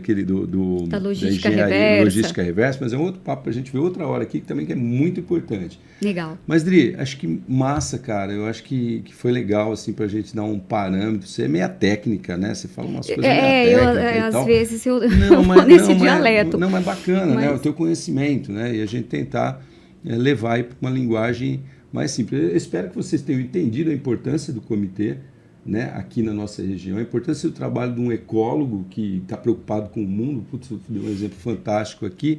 logística reversa. Logística reversa, mas é um outro papo para a gente ver outra hora aqui, que também é muito importante. Legal. Mas, Dri, acho que massa, cara. Eu acho que foi legal, assim, para a gente dar um parâmetro. Você é meia técnica, né? Você fala umas coisas meia técnicas. Às vezes eu vou nesse dialeto. Não, mas bacana, né? O teu conhecimento, né? E a gente tentar levar para uma linguagem mais simples. Eu espero que vocês tenham entendido a importância do comitê, né, aqui na nossa região, a importância do trabalho de um ecólogo que está preocupado com o mundo. Putz, eu dei um exemplo fantástico aqui.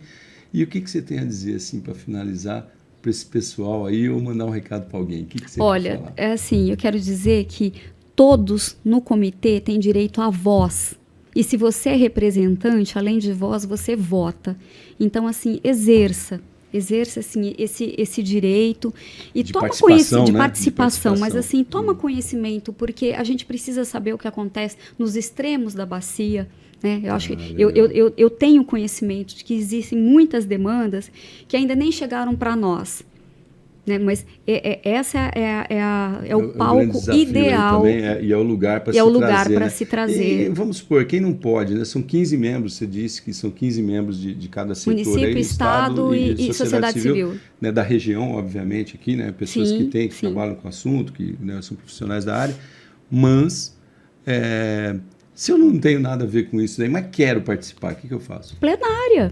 E o que você tem a dizer assim, para finalizar para esse pessoal aí, ou mandar um recado para alguém? O que você Olha, quer falar? Eu quero dizer que todos no comitê têm direito à voz. E se você é representante, além de voz, você vota. Então, assim, exerça assim, esse direito e toma conhecimento de participação, mas assim, toma conhecimento, porque a gente precisa saber o que acontece nos extremos da bacia, né? Eu acho que eu tenho conhecimento de que existem muitas demandas que ainda nem chegaram para nós. Né? Mas essa é o palco ideal também, e é o lugar para se trazer. E vamos supor, quem não pode, né? São 15 membros, você disse que são 15 membros de cada setor. Município, aí, Estado e sociedade civil. Né? Da região, obviamente, aqui, né? Pessoas que trabalham com o assunto, que, né, são profissionais da área. Mas, se eu não tenho nada a ver com isso, mas quero participar, o que eu faço? Plenária.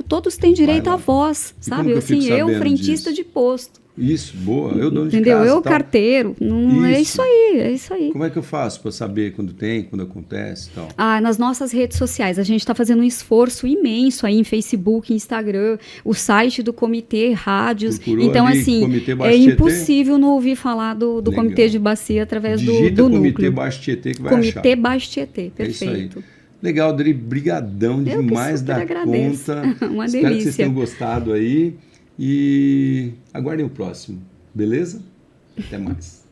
Todos têm direito à voz, sabe? Assim, eu frentista de posto. Isso, boa. Eu dono de Entendeu? casa, Eu, tal. carteiro. Não, é isso aí, é isso aí. Como é que eu faço para saber quando tem, quando acontece e tal? Nas nossas redes sociais, a gente está fazendo um esforço imenso aí em Facebook, Instagram, o site do comitê, rádios. Procurou Então, ali, assim, Comitê é Baixo Tietê? impossível não ouvir falar do Legal. comitê de bacia através Digita do Comitê núcleo. Baixo Tietê que vai Comitê achar. Baixo Tietê, É isso aí. perfeito. Legal, Adri, brigadão Eu que demais super da agradeço. conta. Uma Espero que vocês delícia. tenham gostado aí e aguardem o próximo, beleza? Até mais.